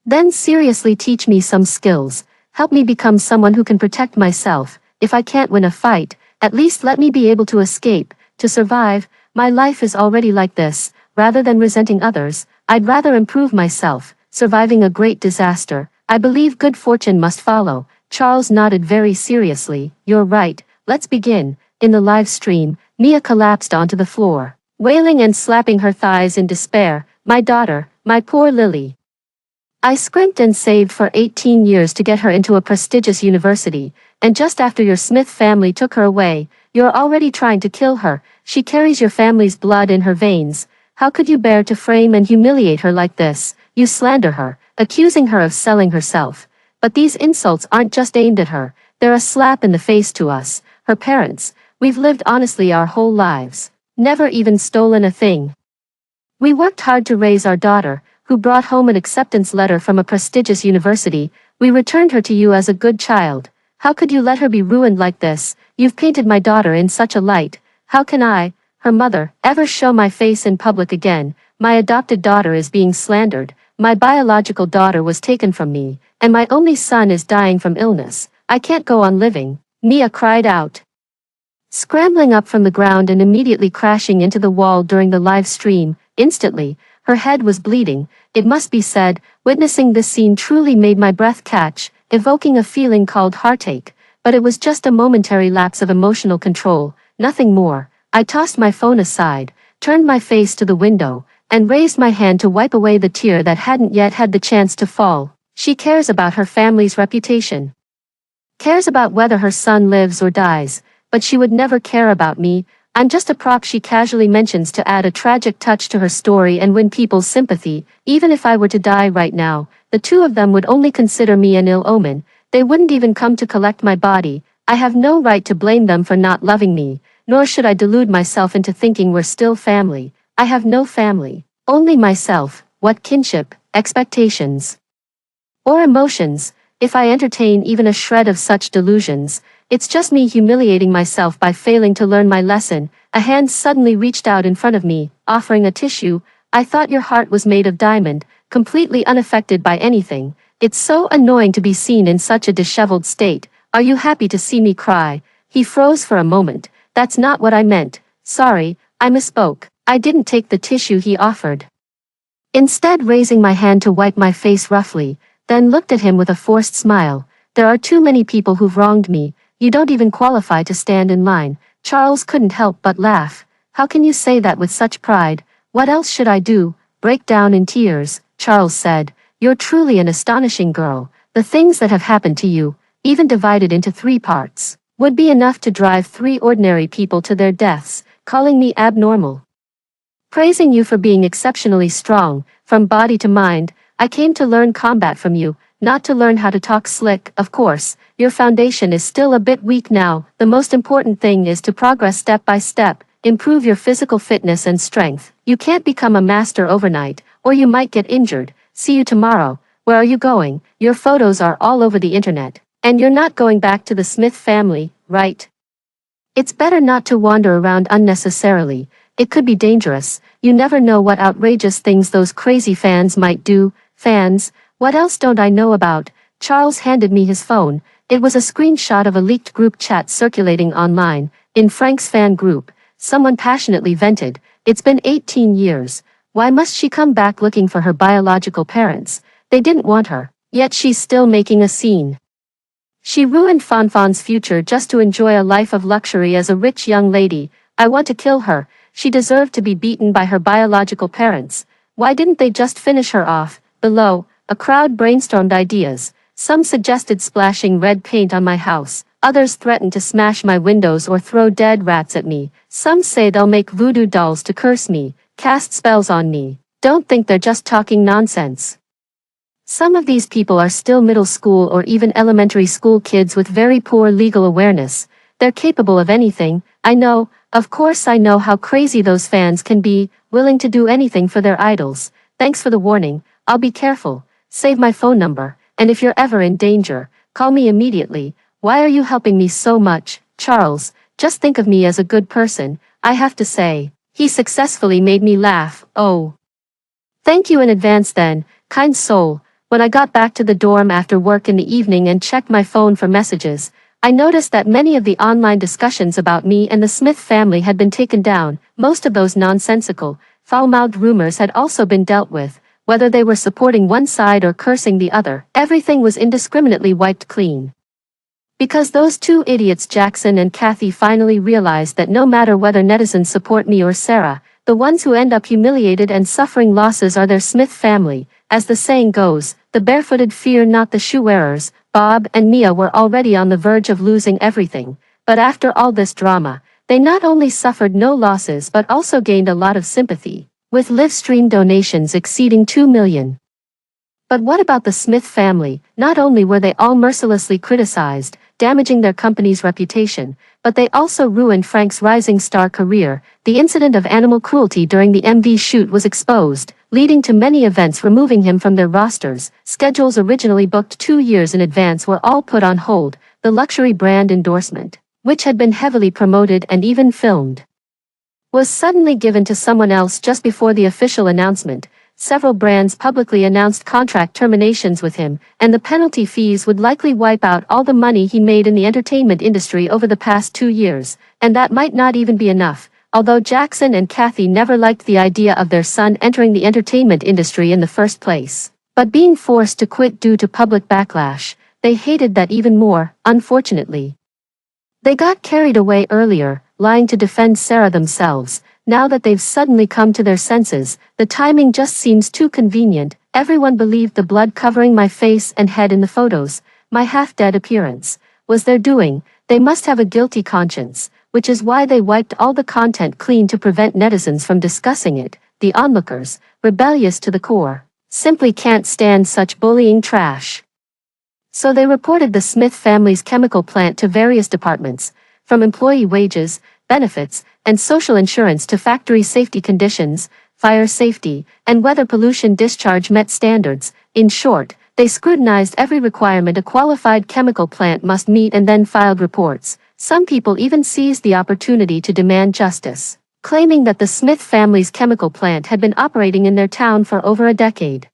then seriously teach me some skills. Help me become someone who can protect myself. If I can't win a fight, at least let me be able to escape, to survive. My life is already like this. Rather than resenting others, I'd rather improve myself, surviving a great disaster. I believe good fortune must follow. Charles nodded very seriously. You're right, let's begin. In the live stream, Mia collapsed onto the floor, wailing and slapping her thighs in despair. My daughter, my poor Lily. I scrimped and saved for 18 years to get her into a prestigious university, and just after your Smith family took her away, you're already trying to kill her. She carries your family's blood in her veins. How could you bear to frame and humiliate her like this? You slander her, accusing her of selling herself. But these insults aren't just aimed at her, they're a slap in the face to us, her parents. We've lived honestly our whole lives, never even stolen a thing. We worked hard to raise our daughter, who brought home an acceptance letter from a prestigious university. We returned her to you as a good child. How could you let her be ruined like this? You've painted my daughter in such a light. How can I, her mother, ever show my face in public again? My adopted daughter is being slandered. My biological daughter was taken from me, and my only son is dying from illness. I can't go on living. Mia cried out, scrambling up from the ground and immediately crashing into the wall during the live stream. Instantly, her head was bleeding. It must be said, witnessing this scene truly made my breath catch, evoking a feeling called heartache. But it was just a momentary lapse of emotional control, nothing more. I tossed my phone aside, turned my face to the window, and raised my hand to wipe away the tear that hadn't yet had the chance to fall. She cares about her family's reputation. Cares about whether her son lives or dies, but she would never care about me. I'm just a prop she casually mentions to add a tragic touch to her story and win people's sympathy. Even if I were to die right now, the two of them would only consider me an ill omen. They wouldn't even come to collect my body. I have no right to blame them for not loving me, nor should I delude myself into thinking we're still family. I have no family, only myself. What kinship, expectations, or emotions? If I entertain even a shred of such delusions, it's just me humiliating myself by failing to learn my lesson. A hand suddenly reached out in front of me, offering a tissue. I thought your heart was made of diamond, completely unaffected by anything. It's so annoying to be seen in such a disheveled state. Are you happy to see me cry? He froze for a moment. That's not what I meant. Sorry, I misspoke. I didn't take the tissue he offered. Instead, raising my hand to wipe my face roughly, then looked at him with a forced smile. There are too many people who've wronged me. You don't even qualify to stand in line. Charles couldn't help but laugh. How can you say that with such pride? What else should I do? Break down in tears? Charles said, you're truly an astonishing girl. The things that have happened to you, even divided into 3 parts, would be enough to drive 3 ordinary people to their deaths, calling me abnormal. Praising you for being exceptionally strong, from body to mind. I came to learn combat from you, not to learn how to talk slick. Of course, your foundation is still a bit weak now. The most important thing is to progress step by step. improve your physical fitness and strength. You can't become a master overnight, or you might get injured. See you tomorrow. Where are you going? Your photos are all over the internet. And you're not going back to the Smith family, right? It's better not to wander around unnecessarily. It could be dangerous. You never know what outrageous things those crazy fans might do. Fans? What else don't I know about? Charles handed me his phone. It was a screenshot of a leaked group chat circulating online. In Frank's fan group, someone passionately vented, "It's been 18 years. Why must she come back looking for her biological parents? They didn't want her, yet she's still making a scene. She ruined Fanfan's future just to enjoy a life of luxury as a rich young lady. I want to kill her. She deserved to be beaten by her biological parents. Why didn't they just finish her off?" Below, a crowd brainstormed ideas. Some suggested splashing red paint on my house. Others threatened to smash my windows or throw dead rats at me. Some say they'll make voodoo dolls to curse me, cast spells on me. Don't think they're just talking nonsense. Some of these people are still middle school or even elementary school kids with very poor legal awareness. They're capable of anything. I know, of course I know how crazy those fans can be, willing to do anything for their idols. Thanks for the warning. I'll be careful. Save my phone number, and if you're ever in danger, call me immediately. Why are you helping me so much, Charles? Just think of me as a good person. I have to say, he successfully made me laugh. Oh. Thank you in advance then, kind soul. When I got back to the dorm after work in the evening and checked my phone for messages, I noticed that many of the online discussions about me and the Smith family had been taken down. Most of those nonsensical, foul-mouthed rumors had also been dealt with. Whether they were supporting one side or cursing the other, everything was indiscriminately wiped clean. Because those two idiots Jackson and Kathy finally realized that no matter whether netizens support me or Sarah, the ones who end up humiliated and suffering losses are their Smith family. As the saying goes, the barefooted fear not the shoe wearers. Bob and Mia were already on the verge of losing everything, but after all this drama, they not only suffered no losses but also gained a lot of sympathy, with live-stream donations exceeding 2 million. But what about the Smith family? Not only were they all mercilessly criticized, damaging their company's reputation, but they also ruined Frank's rising star career. The incident of animal cruelty during the MV shoot was exposed, leading to many events removing him from their rosters. Schedules originally booked 2 years in advance were all put on hold. The luxury brand endorsement, which had been heavily promoted and even filmed, was suddenly given to someone else just before the official announcement. Several brands publicly announced contract terminations with him, and the penalty fees would likely wipe out all the money he made in the entertainment industry over the past 2 years, and that might not even be enough. Although Jackson and Kathy never liked the idea of their son entering the entertainment industry in the first place, but being forced to quit due to public backlash, they hated that even more. Unfortunately, they got carried away earlier, lying to defend Sarah themselves. Now that they've suddenly come to their senses, the timing just seems too convenient. Everyone believed the blood covering my face and head in the photos, my half-dead appearance, was their doing. They must have a guilty conscience, which is why they wiped all the content clean to prevent netizens from discussing it. The onlookers, rebellious to the core, simply can't stand such bullying trash. So they reported the Smith family's chemical plant to various departments, from employee wages, benefits, and social insurance to factory safety conditions, fire safety, and whether pollution discharge met standards. In short, they scrutinized every requirement a qualified chemical plant must meet and then filed reports. Some people even seized the opportunity to demand justice, claiming that the Smith family's chemical plant had been operating in their town for over a decade,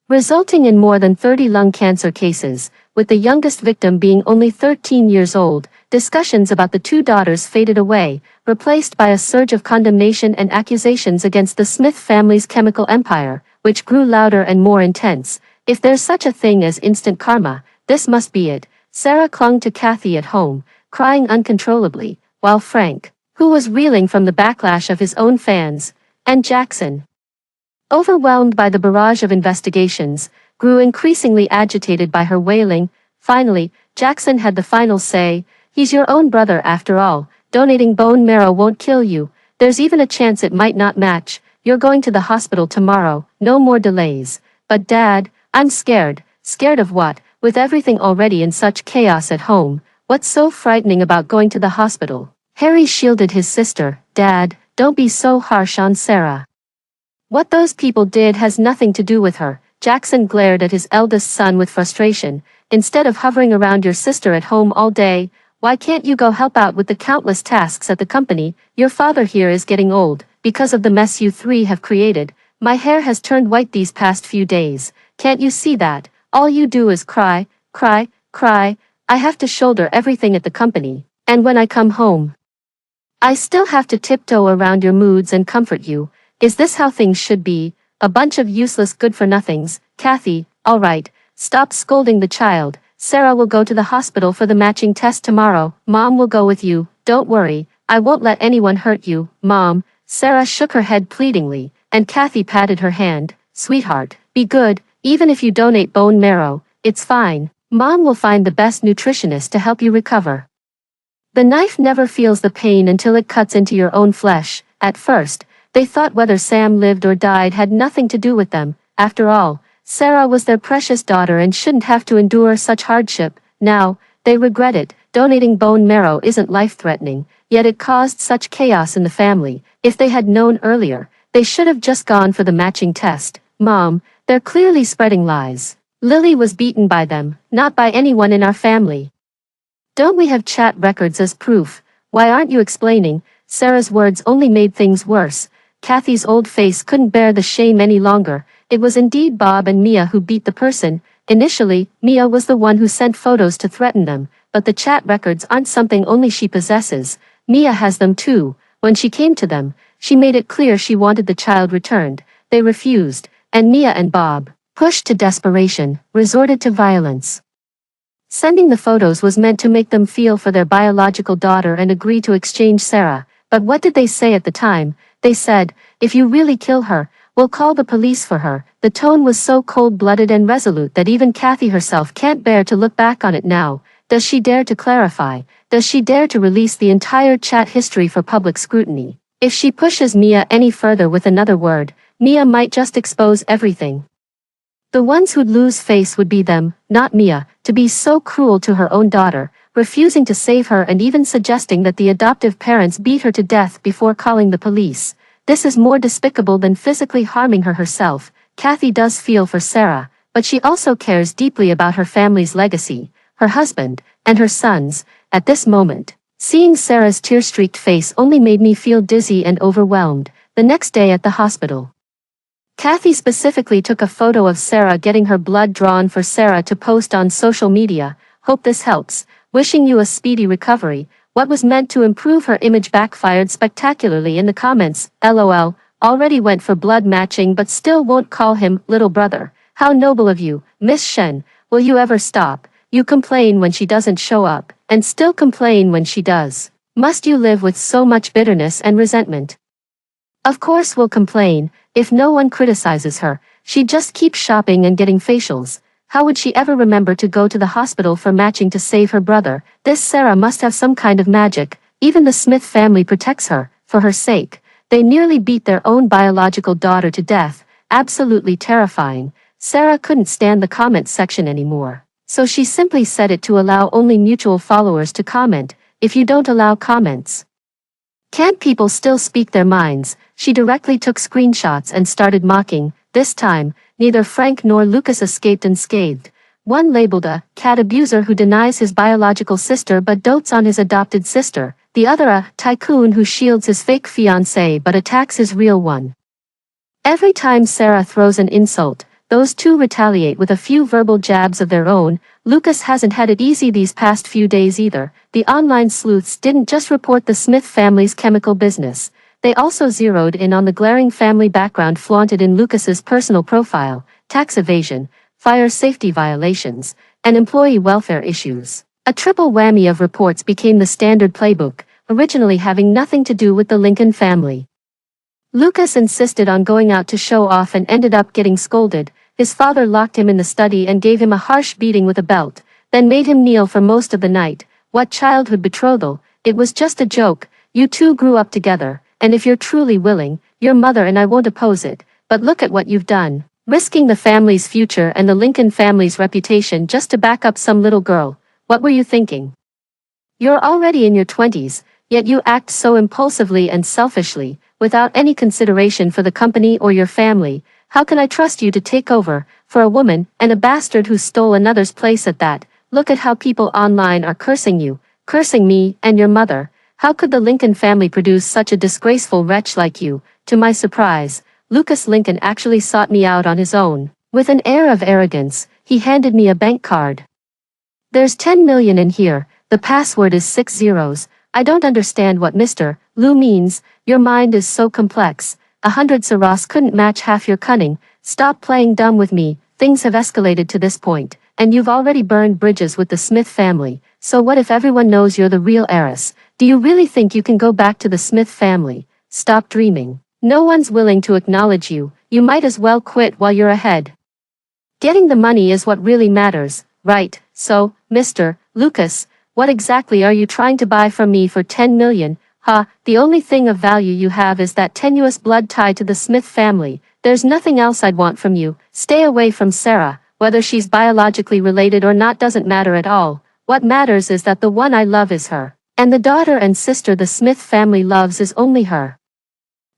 resulting in more than 30 lung cancer cases, with the youngest victim being only 13 years old. Discussions about the two daughters faded away, replaced by a surge of condemnation and accusations against the Smith family's chemical empire, which grew louder and more intense. If there's such a thing as instant karma, this must be it. Sarah clung to Kathy at home, crying uncontrollably, while Frank, who was reeling from the backlash of his own fans, and Jackson, overwhelmed by the barrage of investigations, grew increasingly agitated by her wailing. Finally, Jackson had the final say. "He's your own brother after all. Donating bone marrow won't kill you. There's even a chance it might not match. You're going to the hospital tomorrow. No more delays." "But Dad, I'm scared." "Scared of what? With everything already in such chaos at home, what's so frightening about going to the hospital?" Harry shielded his sister. Dad, don't be so harsh on Sarah. What those people did has nothing to do with her. Jackson glared at his eldest son with frustration. Instead of hovering around your sister at home all day, why can't you go help out with the countless tasks at the company? Your father here is getting old, because of the mess you three have created. My hair has turned white these past few days. Can't you see that? All you do is cry, cry, cry. I have to shoulder everything at the company, and when I come home, I still have to tiptoe around your moods and comfort you. Is this how things should be? A bunch of useless good-for-nothings. Kathy, all right, stop scolding the child. Sarah will go to the hospital for the matching test tomorrow. Mom will go with you. Don't worry, I won't let anyone hurt you, Mom. Sarah shook her head pleadingly, and Kathy patted her hand. Sweetheart, be good, even if you donate bone marrow, it's fine. Mom will find the best nutritionist to help you recover. The knife never feels the pain until it cuts into your own flesh. At first, they thought whether Sam lived or died had nothing to do with them. After all, Sarah was their precious daughter and shouldn't have to endure such hardship. Now, they regret it. Donating bone marrow isn't life-threatening, yet it caused such chaos in the family. If they had known earlier, they should have just gone for the matching test. Mom, they're clearly spreading lies. Lily was beaten by them, not by anyone in our family. Don't we have chat records as proof? Why aren't you explaining? Sarah's words only made things worse. Kathy's old face couldn't bear the shame any longer. It was indeed Bob and Mia who beat the person. Initially, Mia was the one who sent photos to threaten them, but the chat records aren't something only she possesses. Mia has them too. When she came to them, she made it clear she wanted the child returned. They refused, and Mia and Bob, pushed to desperation, resorted to violence. Sending the photos was meant to make them feel for their biological daughter and agree to exchange Sarah. But what did they say at the time? They said, if you really kill her, we'll call the police for her. The tone was so cold-blooded and resolute that even Kathy herself can't bear to look back on it now. Does she dare to clarify? Does she dare to release the entire chat history for public scrutiny? If she pushes Mia any further with another word, Mia might just expose everything. The ones who'd lose face would be them, not Mia, to be so cruel to her own daughter, refusing to save her and even suggesting that the adoptive parents beat her to death before calling the police. This is more despicable than physically harming her herself. Kathy does feel for Sarah, but she also cares deeply about her family's legacy, her husband, and her sons. At this moment, seeing Sarah's tear-streaked face only made me feel dizzy and overwhelmed. The next day at the hospital, Kathy specifically took a photo of Sarah getting her blood drawn for Sarah to post on social media. Hope this helps. Wishing you a speedy recovery. What was meant to improve her image backfired spectacularly in the comments. LOL, already went for blood matching but still won't call him little brother. How noble of you, Miss Shen. Will you ever stop? You complain when she doesn't show up, and still complain when she does. Must you live with so much bitterness and resentment? Of course we'll complain. If no one criticizes her, she'd just keep shopping and getting facials. How would she ever remember to go to the hospital for matching to save her brother? This Sarah must have some kind of magic. Even the Smith family protects her, for her sake. They nearly beat their own biological daughter to death. Absolutely terrifying. Sarah couldn't stand the comment section anymore. So she simply set it to allow only mutual followers to comment. If you don't allow comments, can't people still speak their minds? She directly took screenshots and started mocking. This time, neither Frank nor Lucas escaped unscathed. One labeled a cat abuser who denies his biological sister but dotes on his adopted sister. The other a tycoon who shields his fake fiancé but attacks his real one. Every time Sarah throws an insult, those two retaliate with a few verbal jabs of their own. Lucas hasn't had it easy these past few days either. The online sleuths didn't just report the Smith family's chemical business. They also zeroed in on the glaring family background flaunted in Lucas's personal profile: tax evasion, fire safety violations, and employee welfare issues. A triple whammy of reports became the standard playbook, originally having nothing to do with the Lincoln family. Lucas insisted on going out to show off and ended up getting scolded. His father locked him in the study and gave him a harsh beating with a belt, then made him kneel for most of the night. What childhood betrothal? It was just a joke. You two grew up together, and if you're truly willing, your mother and I won't oppose it. But look at what you've done. Risking the family's future and the Lincoln family's reputation just to back up some little girl. What were you thinking? You're already in your 20s. Yet you act so impulsively and selfishly, without any consideration for the company or your family. How can I trust you to take over, for a woman, and a bastard who stole another's place at that? Look at how people online are cursing you, cursing me, and your mother. How could the Lincoln family produce such a disgraceful wretch like you? To my surprise, Lucas Lincoln actually sought me out on his own. With an air of arrogance, he handed me a bank card. There's 10 million in here, the password is 6 zeros. I don't understand what Mr. Lou means, your mind is so complex. 100 Saras couldn't match half your cunning. Stop playing dumb with me, things have escalated to this point, and you've already burned bridges with the Smith family. So what if everyone knows you're the real heiress? Do you really think you can go back to the Smith family? Stop dreaming. No one's willing to acknowledge you, you might as well quit while you're ahead. Getting the money is what really matters, right? So, Mr. Lucas, what exactly are you trying to buy from me for 10 million? The only thing of value you have is that tenuous blood tie to the Smith family. There's nothing else I'd want from you. Stay away from Sarah. Whether she's biologically related or not doesn't matter at all. What matters is that the one I love is her. And the daughter and sister the Smith family loves is only her.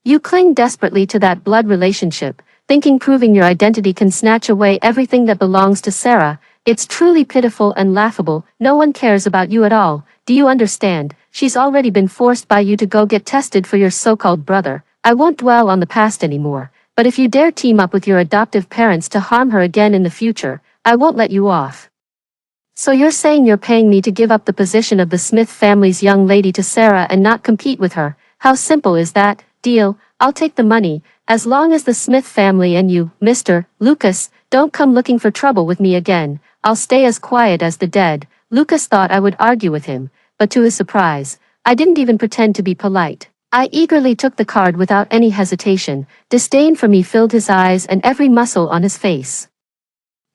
You cling desperately to that blood relationship, thinking proving your identity can snatch away everything that belongs to Sarah. It's truly pitiful and laughable. No one cares about you at all. Do you understand? She's already been forced by you to go get tested for your so-called brother. I won't dwell on the past anymore, but if you dare team up with your adoptive parents to harm her again in the future, I won't let you off. So you're saying you're paying me to give up the position of the Smith family's young lady to Sarah and not compete with her? How simple is that? Deal, I'll take the money, as long as the Smith family and you, Mr. Lucas, don't come looking for trouble with me again. I'll stay as quiet as the dead. Lucas thought I would argue with him, but to his surprise, I didn't even pretend to be polite. I eagerly took the card without any hesitation. Disdain for me filled his eyes and every muscle on his face.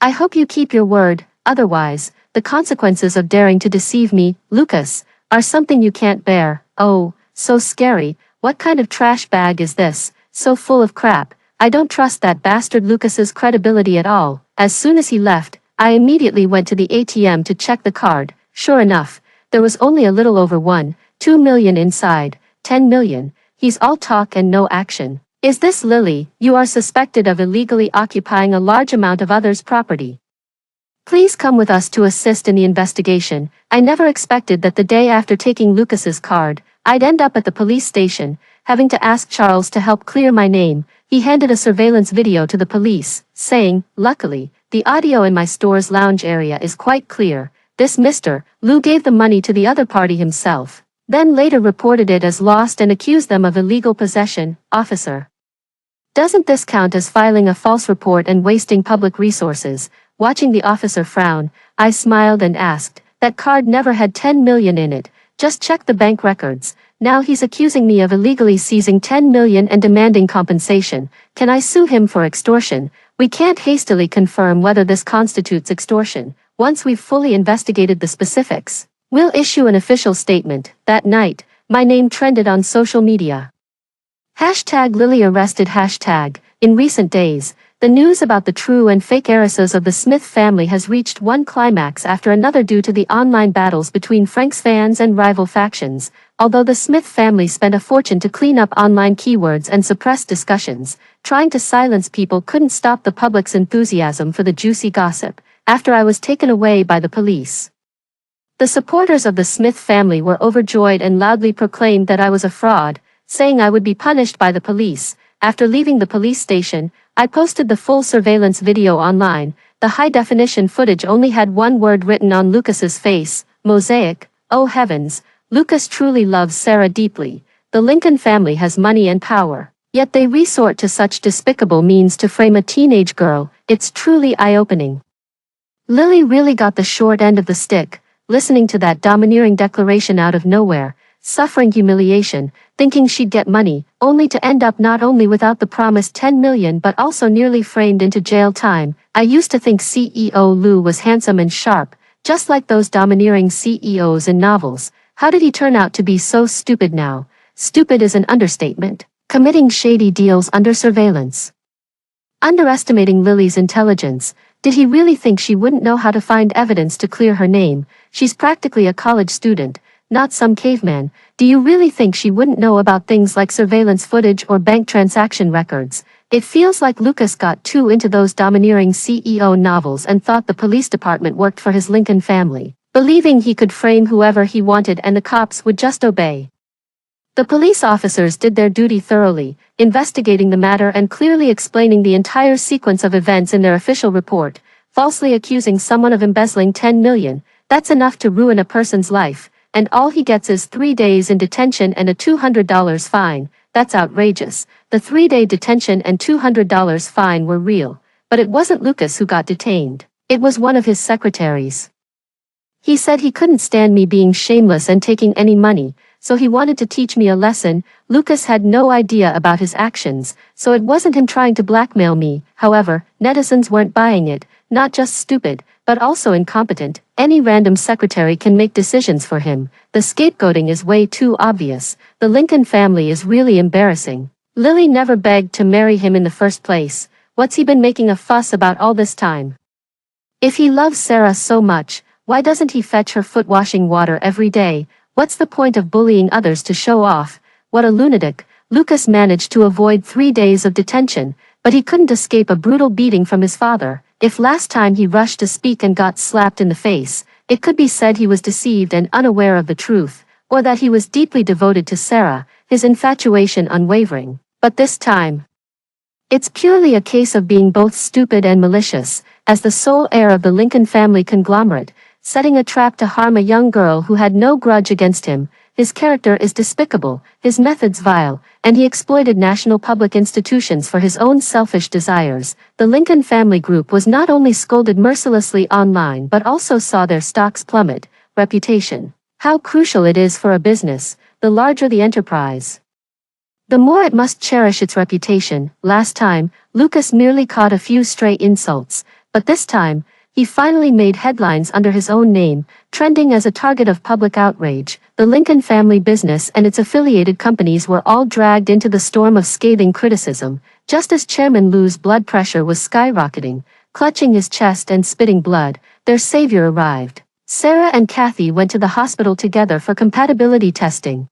I hope you keep your word, otherwise, the consequences of daring to deceive me, Lucas, are something you can't bear. Oh, so scary. What kind of trash bag is this? So full of crap. I don't trust that bastard Lucas's credibility at all. As soon as he left, I immediately went to the ATM to check the card. Sure enough, there was only a little over 2 million inside. 10 million. He's all talk and no action. Is this Lily? You are suspected of illegally occupying a large amount of others' property. Please come with us to assist in the investigation. I never expected that the day after taking Lucas's card, I'd end up at the police station, having to ask Charles to help clear my name. He handed a surveillance video to the police, saying, luckily, the audio in my store's lounge area is quite clear. This Mr. Lou gave the money to the other party himself, then later reported it as lost and accused them of illegal possession. Officer, doesn't this count as filing a false report and wasting public resources? Watching the officer frown, I smiled and asked, that card never had 10 million in it. Just check the bank records. Now he's accusing me of illegally seizing 10 million and demanding compensation. Can I sue him for extortion? We can't hastily confirm whether this constitutes extortion. Once we've fully investigated the specifics, we'll issue an official statement. That night, my name trended on social media. Hashtag Lily arrested. Hashtag. In recent days, the news about the true and fake heiresses of the Smith family has reached one climax after another due to the online battles between Frank's fans and rival factions. Although the Smith family spent a fortune to clean up online keywords and suppress discussions, trying to silence people couldn't stop the public's enthusiasm for the juicy gossip. After I was taken away by the police, the supporters of the Smith family were overjoyed and loudly proclaimed that I was a fraud, saying I would be punished by the police. After leaving the police station, I posted the full surveillance video online. The high-definition footage only had one word written on Lucas's face, mosaic. Oh heavens, Lucas truly loves Sarah deeply. The Lincoln family has money and power, yet they resort to such despicable means to frame a teenage girl. It's truly eye-opening. Lily really got the short end of the stick, listening to that domineering declaration out of nowhere, suffering humiliation, thinking she'd get money, only to end up not only without the promised 10 million but also nearly framed into jail time. I used to think CEO Lou was handsome and sharp, just like those domineering CEOs in novels. How did he turn out to be so stupid now? Stupid is an understatement. Committing shady deals under surveillance. Underestimating Lily's intelligence. Did he really think she wouldn't know how to find evidence to clear her name? She's practically a college student. not some caveman. Do you really think she wouldn't know about things like surveillance footage or bank transaction records? It feels like Lucas got too into those domineering CEO novels and thought the police department worked for his Lincoln family, believing he could frame whoever he wanted and the cops would just obey. The police officers did their duty thoroughly, investigating the matter and clearly explaining the entire sequence of events in their official report. Falsely accusing someone of embezzling 10 million, that's enough to ruin a person's life, and all he gets is 3 days in detention and a $200 fine. That's outrageous. The 3-day detention and $200 fine were real, but it wasn't Lucas who got detained. It was one of his secretaries. He said he couldn't stand me being shameless and taking any money, so he wanted to teach me a lesson. Lucas had no idea about his actions, so it wasn't him trying to blackmail me. However, netizens weren't buying it, not just stupid, but also incompetent. Any random secretary can make decisions for him. The scapegoating is way too obvious. The Lincoln family is really embarrassing. Lily never begged to marry him in the first place. What's he been making a fuss about all this time? If he loves Sarah so much, why doesn't he fetch her foot washing water every day? What's the point of bullying others to show off? What a lunatic. Lucas managed to avoid 3 days of detention, but he couldn't escape a brutal beating from his father. If last time he rushed to speak and got slapped in the face, it could be said he was deceived and unaware of the truth, or that he was deeply devoted to Sarah, his infatuation unwavering. But this time, it's purely a case of being both stupid and malicious, as the sole heir of the Lincoln family conglomerate, setting a trap to harm a young girl who had no grudge against him. His character is despicable, his methods vile, and he exploited national public institutions for his own selfish desires. The Lincoln family group was not only scolded mercilessly online but also saw their stocks plummet. Reputation. How crucial it is for a business, the larger the enterprise, the more it must cherish its reputation. Last time, Lucas merely caught a few stray insults, but this time, he finally made headlines under his own name, trending as a target of public outrage. The Lincoln family business and its affiliated companies were all dragged into the storm of scathing criticism, just as Chairman Lou's blood pressure was skyrocketing. Clutching his chest and spitting blood, their savior arrived. Sarah and Kathy went to the hospital together for compatibility testing.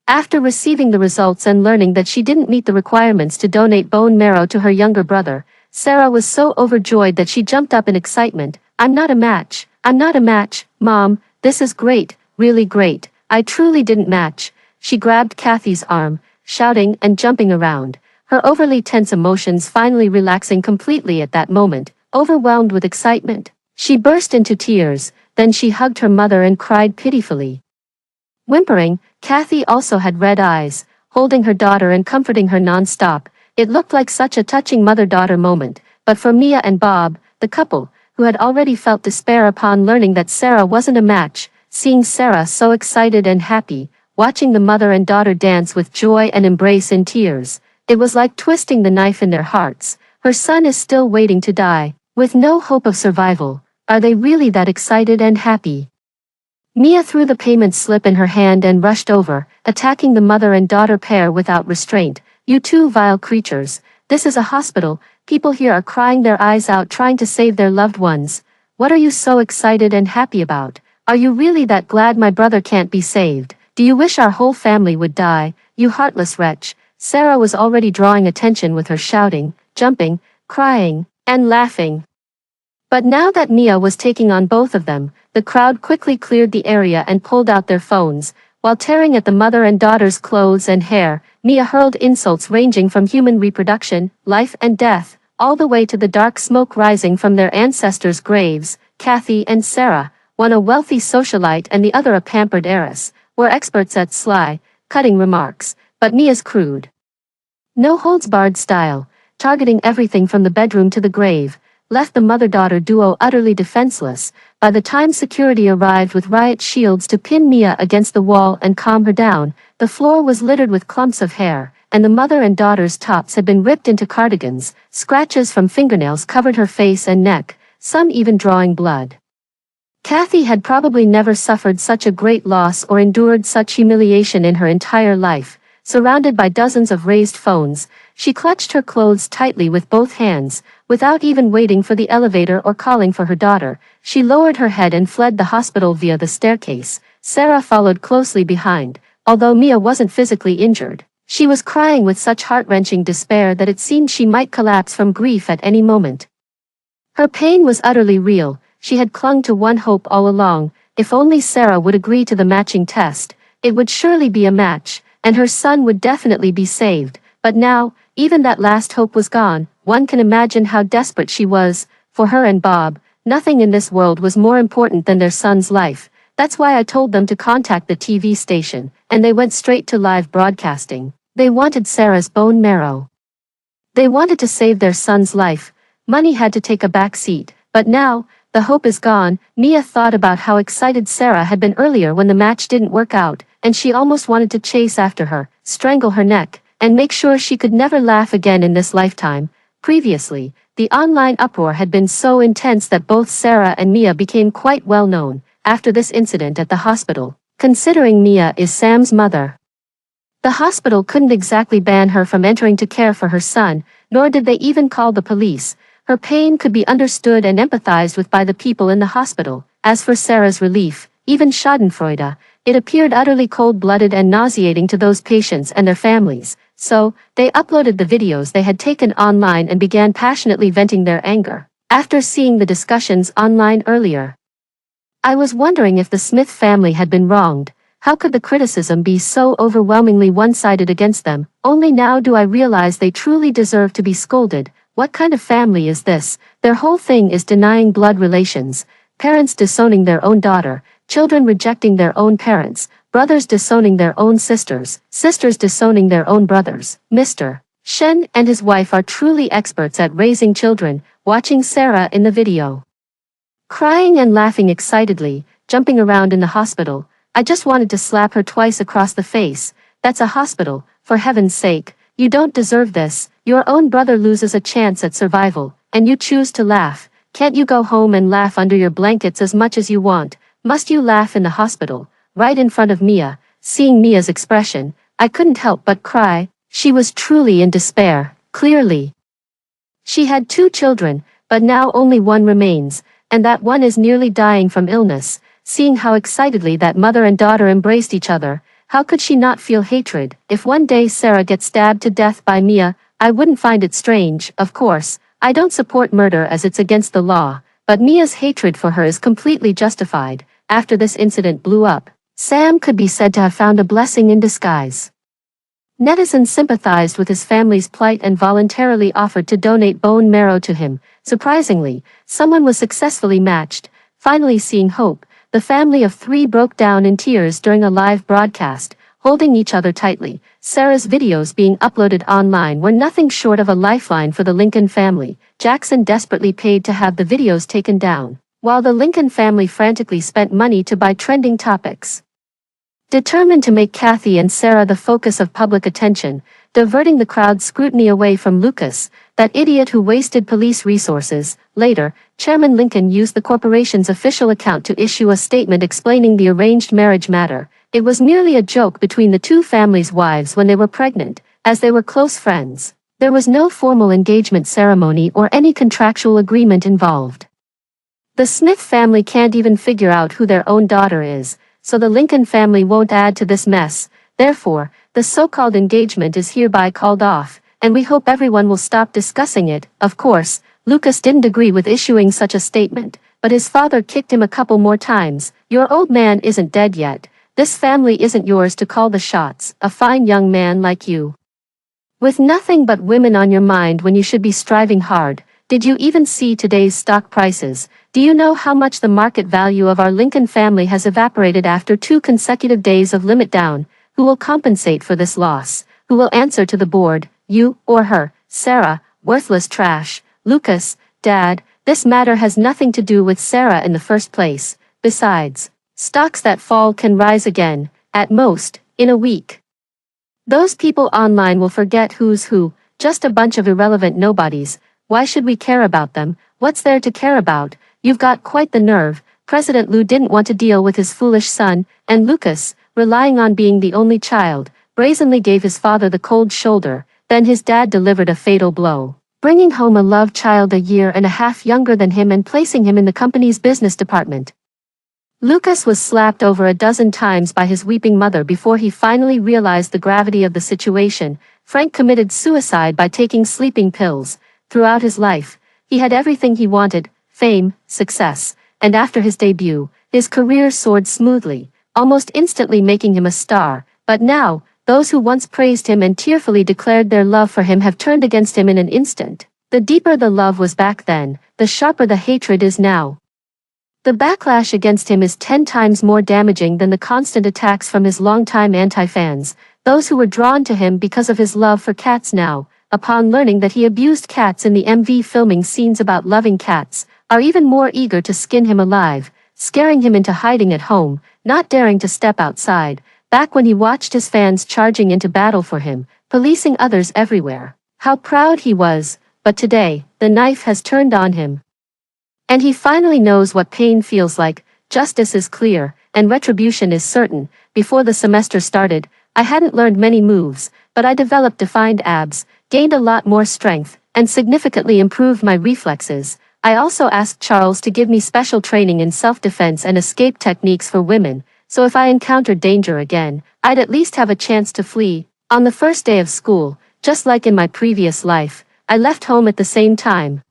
After receiving the results and learning that she didn't meet the requirements to donate bone marrow to her younger brother, Sarah was so overjoyed that she jumped up in excitement. I'm not a match. I'm not a match, Mom. This is great, really great. I truly didn't match. She grabbed Kathy's arm, shouting and jumping around, her overly tense emotions finally relaxing completely at that moment. Overwhelmed with excitement, she burst into tears, then she hugged her mother and cried pitifully. Whimpering, Kathy also had red eyes, holding her daughter and comforting her non-stop. It looked like such a touching mother-daughter moment, but for Mia and Bob, the couple, who had already felt despair upon learning that Sarah wasn't a match, seeing Sarah so excited and happy, watching the mother and daughter dance with joy and embrace in tears, it was like twisting the knife in their hearts. Her son is still waiting to die, with no hope of survival. Are they really that excited and happy? Mia threw the payment slip in her hand and rushed over, attacking the mother and daughter pair without restraint. You two vile creatures, this is a hospital, people here are crying their eyes out trying to save their loved ones. What are you so excited and happy about? Are you really that glad my brother can't be saved? Do you wish our whole family would die, you heartless wretch? Sarah was already drawing attention with her shouting, jumping, crying, and laughing. But now that Mia was taking on both of them, the crowd quickly cleared the area and pulled out their phones. While tearing at the mother and daughter's clothes and hair, Mia hurled insults ranging from human reproduction, life and death, all the way to the dark smoke rising from their ancestors' graves. Kathy and Sarah, one a wealthy socialite and the other a pampered heiress, were experts at sly, cutting remarks, but Mia's crude, no-holds-barred style, targeting everything from the bedroom to the grave, left the mother-daughter duo utterly defenseless. By the time security arrived with riot shields to pin Mia against the wall and calm her down, the floor was littered with clumps of hair, and the mother and daughter's tops had been ripped into cardigans. Scratches from fingernails covered her face and neck, some even drawing blood. Kathy had probably never suffered such a great loss or endured such humiliation in her entire life. Surrounded by dozens of raised phones, she clutched her clothes tightly with both hands. Without even waiting for the elevator or calling for her daughter, she lowered her head and fled the hospital via the staircase. Sarah followed closely behind. Although Mia wasn't physically injured, she was crying with such heart-wrenching despair that it seemed she might collapse from grief at any moment. Her pain was utterly real. She had clung to one hope all along: if only Sarah would agree to the matching test, it would surely be a match, and her son would definitely be saved. But now, even that last hope was gone. One can imagine how desperate she was. For her and Bob, nothing in this world was more important than their son's life. That's why I told them to contact the TV station, and they went straight to live broadcasting. They wanted Sarah's bone marrow. They wanted to save their son's life. Money had to take a back seat, but now, the hope is gone. Mia thought about how excited Sarah had been earlier when the match didn't work out, and she almost wanted to chase after her, strangle her neck, and make sure she could never laugh again in this lifetime. Previously, the online uproar had been so intense that both Sarah and Mia became quite well known after this incident at the hospital. Considering Mia is Sam's mother, the hospital couldn't exactly ban her from entering to care for her son, nor did they even call the police. Her pain could be understood and empathized with by the people in the hospital. As for Sarah's relief, even schadenfreude, it appeared utterly cold-blooded and nauseating to those patients and their families. So, they uploaded the videos they had taken online and began passionately venting their anger. After seeing the discussions online earlier, I was wondering if the Smith family had been wronged. How could the criticism be so overwhelmingly one-sided against them? Only now do I realize they truly deserve to be scolded. What kind of family is this? Their whole thing is denying blood relations, parents disowning their own daughter, children rejecting their own parents, brothers disowning their own sisters, sisters disowning their own brothers. Mr. Shen and his wife are truly experts at raising children. Watching Sarah in the video, crying and laughing excitedly, jumping around in the hospital, I just wanted to slap her twice across the face. That's a hospital, for heaven's sake. You don't deserve this. Your own brother loses a chance at survival, and you choose to laugh. Can't you go home and laugh under your blankets as much as you want? Must you laugh in the hospital, right in front of Mia? Seeing Mia's expression, I couldn't help but cry. She was truly in despair, clearly. She had 2 children, but now only one remains, and that one is nearly dying from illness. Seeing how excitedly that mother and daughter embraced each other, how could she not feel hatred? If one day Sarah gets stabbed to death by Mia, I wouldn't find it strange. Of course, I don't support murder as it's against the law, but Mia's hatred for her is completely justified. After this incident blew up, Sam could be said to have found a blessing in disguise. Netizens sympathized with his family's plight and voluntarily offered to donate bone marrow to him. Surprisingly, someone was successfully matched. Finally seeing hope, the family of 3 broke down in tears during a live broadcast, holding each other tightly. Sarah's videos being uploaded online were nothing short of a lifeline for the Lincoln family. Jackson desperately paid to have the videos taken down, while the Lincoln family frantically spent money to buy trending topics. Determined to make Kathy and Sarah the focus of public attention, diverting the crowd's scrutiny away from Lucas, that idiot who wasted police resources. Later, Chairman Lincoln used the corporation's official account to issue a statement explaining the arranged marriage matter. It was merely a joke between the 2 families' wives when they were pregnant, as they were close friends. There was no formal engagement ceremony or any contractual agreement involved. The Smith family can't even figure out who their own daughter is, so the Lincoln family won't add to this mess. Therefore, the so-called engagement is hereby called off, and we hope everyone will stop discussing it. Of course, Lucas didn't agree with issuing such a statement, but his father kicked him a couple more times. Your old man isn't dead yet. This family isn't yours to call the shots. A fine young man like you, with nothing but women on your mind when you should be striving hard. Did you even see today's stock prices? Do you know how much the market value of our Lincoln family has evaporated after 2 consecutive days of limit down? Who will compensate for this loss? Who will answer to the board? You or her? Sarah, worthless trash. Lucas, Dad, this matter has nothing to do with Sarah in the first place. Besides, stocks that fall can rise again, at most, in a week. Those people online will forget who's who, just a bunch of irrelevant nobodies. Why should we care about them? What's there to care about? You've got quite the nerve. President Liu didn't want to deal with his foolish son, and Lucas, relying on being the only child, brazenly gave his father the cold shoulder. Then his dad delivered a fatal blow, bringing home a love child a year and a half younger than him and placing him in the company's business department. Lucas was slapped over a dozen times by his weeping mother before he finally realized the gravity of the situation. Frank committed suicide by taking sleeping pills. Throughout his life, he had everything he wanted: fame, success, and after his debut, his career soared smoothly, almost instantly making him a star. But now, those who once praised him and tearfully declared their love for him have turned against him in an instant. The deeper the love was back then, the sharper the hatred is now. The backlash against him is 10 times more damaging than the constant attacks from his longtime anti-fans, those who were drawn to him because of his love for cats now, upon learning that he abused cats in the MV filming scenes about loving cats, are even more eager to skin him alive, scaring him into hiding at home, not daring to step outside, back when he watched his fans charging into battle for him, policing others everywhere. How proud he was, but today, the knife has turned on him. And he finally knows what pain feels like. Justice is clear, and retribution is certain. Before the semester started, I hadn't learned many moves, but I developed defined abs, gained a lot more strength, and significantly improved my reflexes. I also asked Charles to give me special training in self-defense and escape techniques for women, so if I encountered danger again, I'd at least have a chance to flee. On the first day of school, just like in my previous life, I left home at the same time.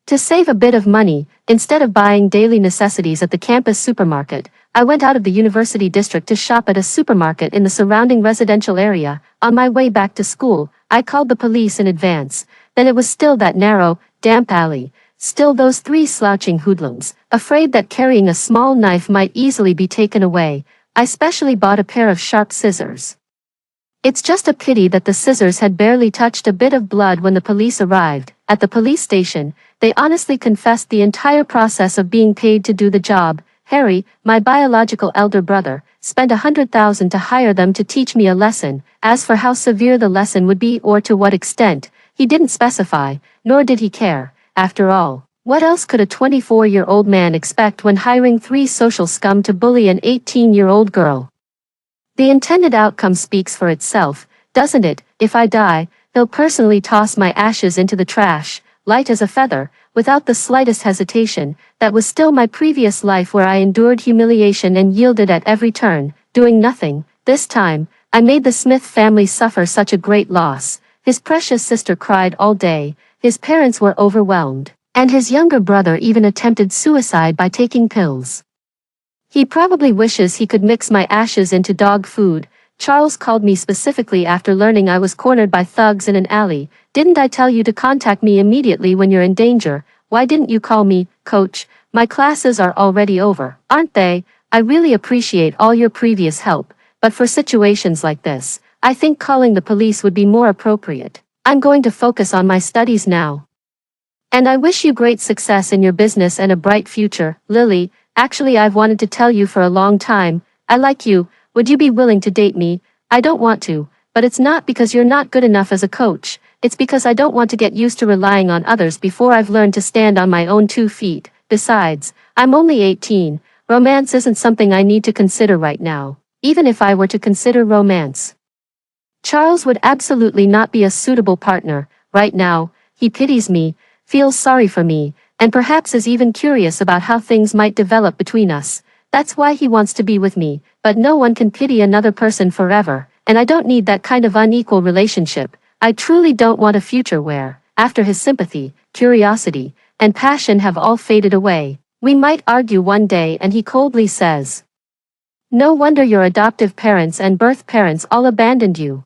To save a bit of money, instead of buying daily necessities at the campus supermarket, I went out of the university district to shop at a supermarket in the surrounding residential area. On my way back to school, I called the police in advance. Then it was still that narrow, damp alley, still those 3 slouching hoodlums, afraid that carrying a small knife might easily be taken away. I specially bought a pair of sharp scissors. It's just a pity that the scissors had barely touched a bit of blood when the police arrived. At the police station, they honestly confessed the entire process of being paid to do the job. Harry, my biological elder brother, spent $100,000 to hire them to teach me a lesson. As for how severe the lesson would be or to what extent, he didn't specify, nor did he care. After all, what else could a 24-year-old man expect when hiring 3 social scum to bully an 18-year-old girl? The intended outcome speaks for itself, doesn't it? If I die, he'll personally toss my ashes into the trash, light as a feather, without the slightest hesitation. That was still my previous life where I endured humiliation and yielded at every turn, doing nothing. This time, I made the Smith family suffer such a great loss. His precious sister cried all day, his parents were overwhelmed, and his younger brother even attempted suicide by taking pills. He probably wishes he could mix my ashes into dog food. Charles called me specifically after learning I was cornered by thugs in an alley. Didn't I tell you to contact me immediately when you're in danger? Why didn't you call me, Coach? My classes are already over, aren't they? I really appreciate all your previous help, but for situations like this, I think calling the police would be more appropriate. I'm going to focus on my studies now. And I wish you great success in your business and a bright future, Lily. Actually, I've wanted to tell you for a long time. I like you. Would you be willing to date me? I don't want to, but it's not because you're not good enough as a coach. It's because I don't want to get used to relying on others before I've learned to stand on my own 2 feet. Besides, I'm only 18. Romance isn't something I need to consider right now. Even if I were to consider romance, Charles would absolutely not be a suitable partner. Right now, he pities me, feels sorry for me, and perhaps is even curious about how things might develop between us. That's why he wants to be with me, but no one can pity another person forever, and I don't need that kind of unequal relationship. I truly don't want a future where, after his sympathy, curiosity, and passion have all faded away, we might argue one day and he coldly says, "No wonder your adoptive parents and birth parents all abandoned you."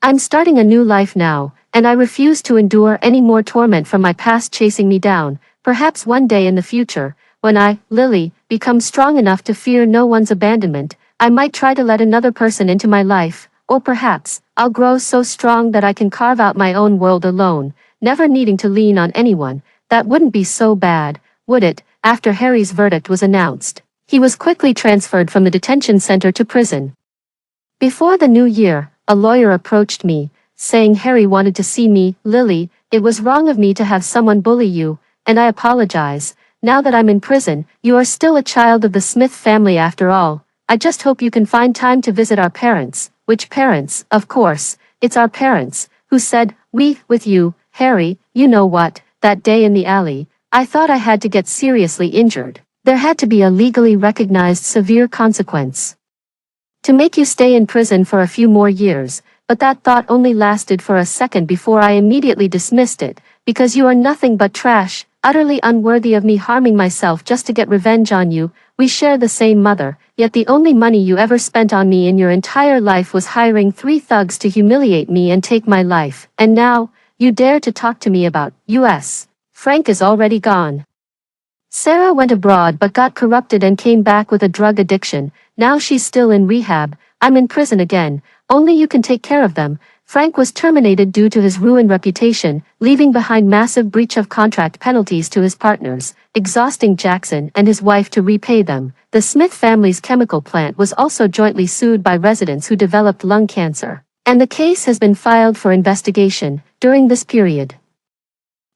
I'm starting a new life now, and I refuse to endure any more torment from my past chasing me down. Perhaps one day in the future, when I, Lily, become strong enough to fear no one's abandonment, I might try to let another person into my life, or perhaps, I'll grow so strong that I can carve out my own world alone, never needing to lean on anyone. That wouldn't be so bad, would it? After Harry's verdict was announced, he was quickly transferred from the detention center to prison. Before the new year, a lawyer approached me, saying Harry wanted to see me. Lily, it was wrong of me to have someone bully you, and I apologize. Now that I'm in prison, you are still a child of the Smith family after all. I just hope you can find time to visit our parents. Which parents? Of course, it's our parents, who said, "We, with you." Harry, you know what, that day in the alley, I thought I had to get seriously injured. There had to be a legally recognized severe consequence to make you stay in prison for a few more years, but that thought only lasted for a second before I immediately dismissed it, because you are nothing but trash, utterly unworthy of me harming myself just to get revenge on you. We share the same mother, yet the only money you ever spent on me in your entire life was hiring 3 thugs to humiliate me and take my life, and now, you dare to talk to me about US. Frank is already gone. Sarah went abroad but got corrupted and came back with a drug addiction. Now she's still in rehab. I'm in prison again. Only you can take care of them. Frank was terminated due to his ruined reputation, leaving behind massive breach of contract penalties to his partners, exhausting Jackson and his wife to repay them. The Smith family's chemical plant was also jointly sued by residents who developed lung cancer, and the case has been filed for investigation. During this period,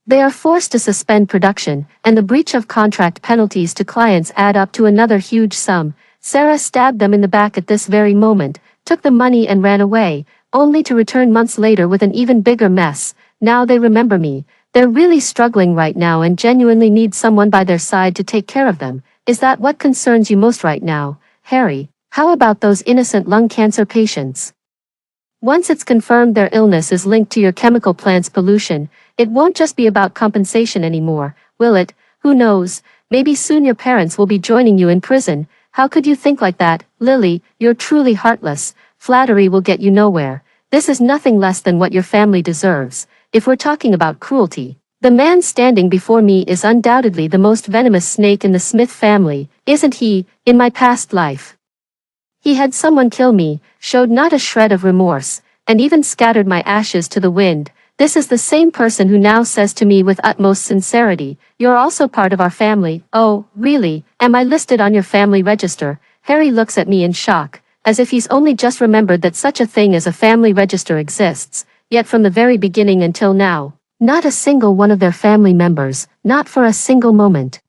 they are forced to suspend production, and the breach of contract penalties to clients add up to another huge sum. Sarah stabbed them in the back at this very moment, took the money and ran away, only to return months later with an even bigger mess. Now they remember me. They're really struggling right now and genuinely need someone by their side to take care of them. Is that what concerns you most right now, Harry? How about those innocent lung cancer patients? Once it's confirmed their illness is linked to your chemical plant's pollution, it won't just be about compensation anymore, will it? Who knows? Maybe soon your parents will be joining you in prison. How could you think like that, Lily? You're truly heartless. Flattery will get you nowhere. This is nothing less than what your family deserves. If we're talking about cruelty, the man standing before me is undoubtedly the most venomous snake in the Smith family, isn't he? In my past life, he had someone kill me, showed not a shred of remorse, and even scattered my ashes to the wind. This is the same person who now says to me with utmost sincerity, "You're also part of our family." Oh, really? Am I listed on your family register? Harry looks at me in shock, as if he's only just remembered that such a thing as a family register exists, yet from the very beginning until now, not a single one of their family members, not for a single moment,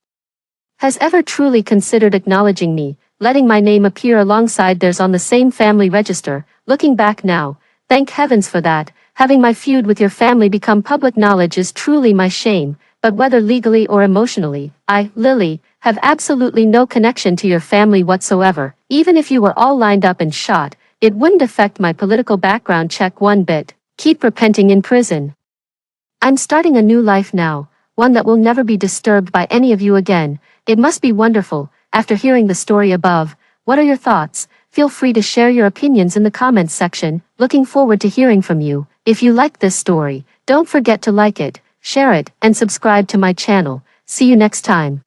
has ever truly considered acknowledging me, letting my name appear alongside theirs on the same family register. Looking back now, thank heavens for that. Having my feud with your family become public knowledge is truly my shame, but whether legally or emotionally, I, Lily, have absolutely no connection to your family whatsoever. Even if you were all lined up and shot, it wouldn't affect my political background check one bit. Keep repenting in prison. I'm starting a new life now, one that will never be disturbed by any of you again. It must be wonderful. After hearing the story above, what are your thoughts? Feel free to share your opinions in the comments section. Looking forward to hearing from you. If you liked this story, don't forget to like it, share it, and subscribe to my channel. See you next time.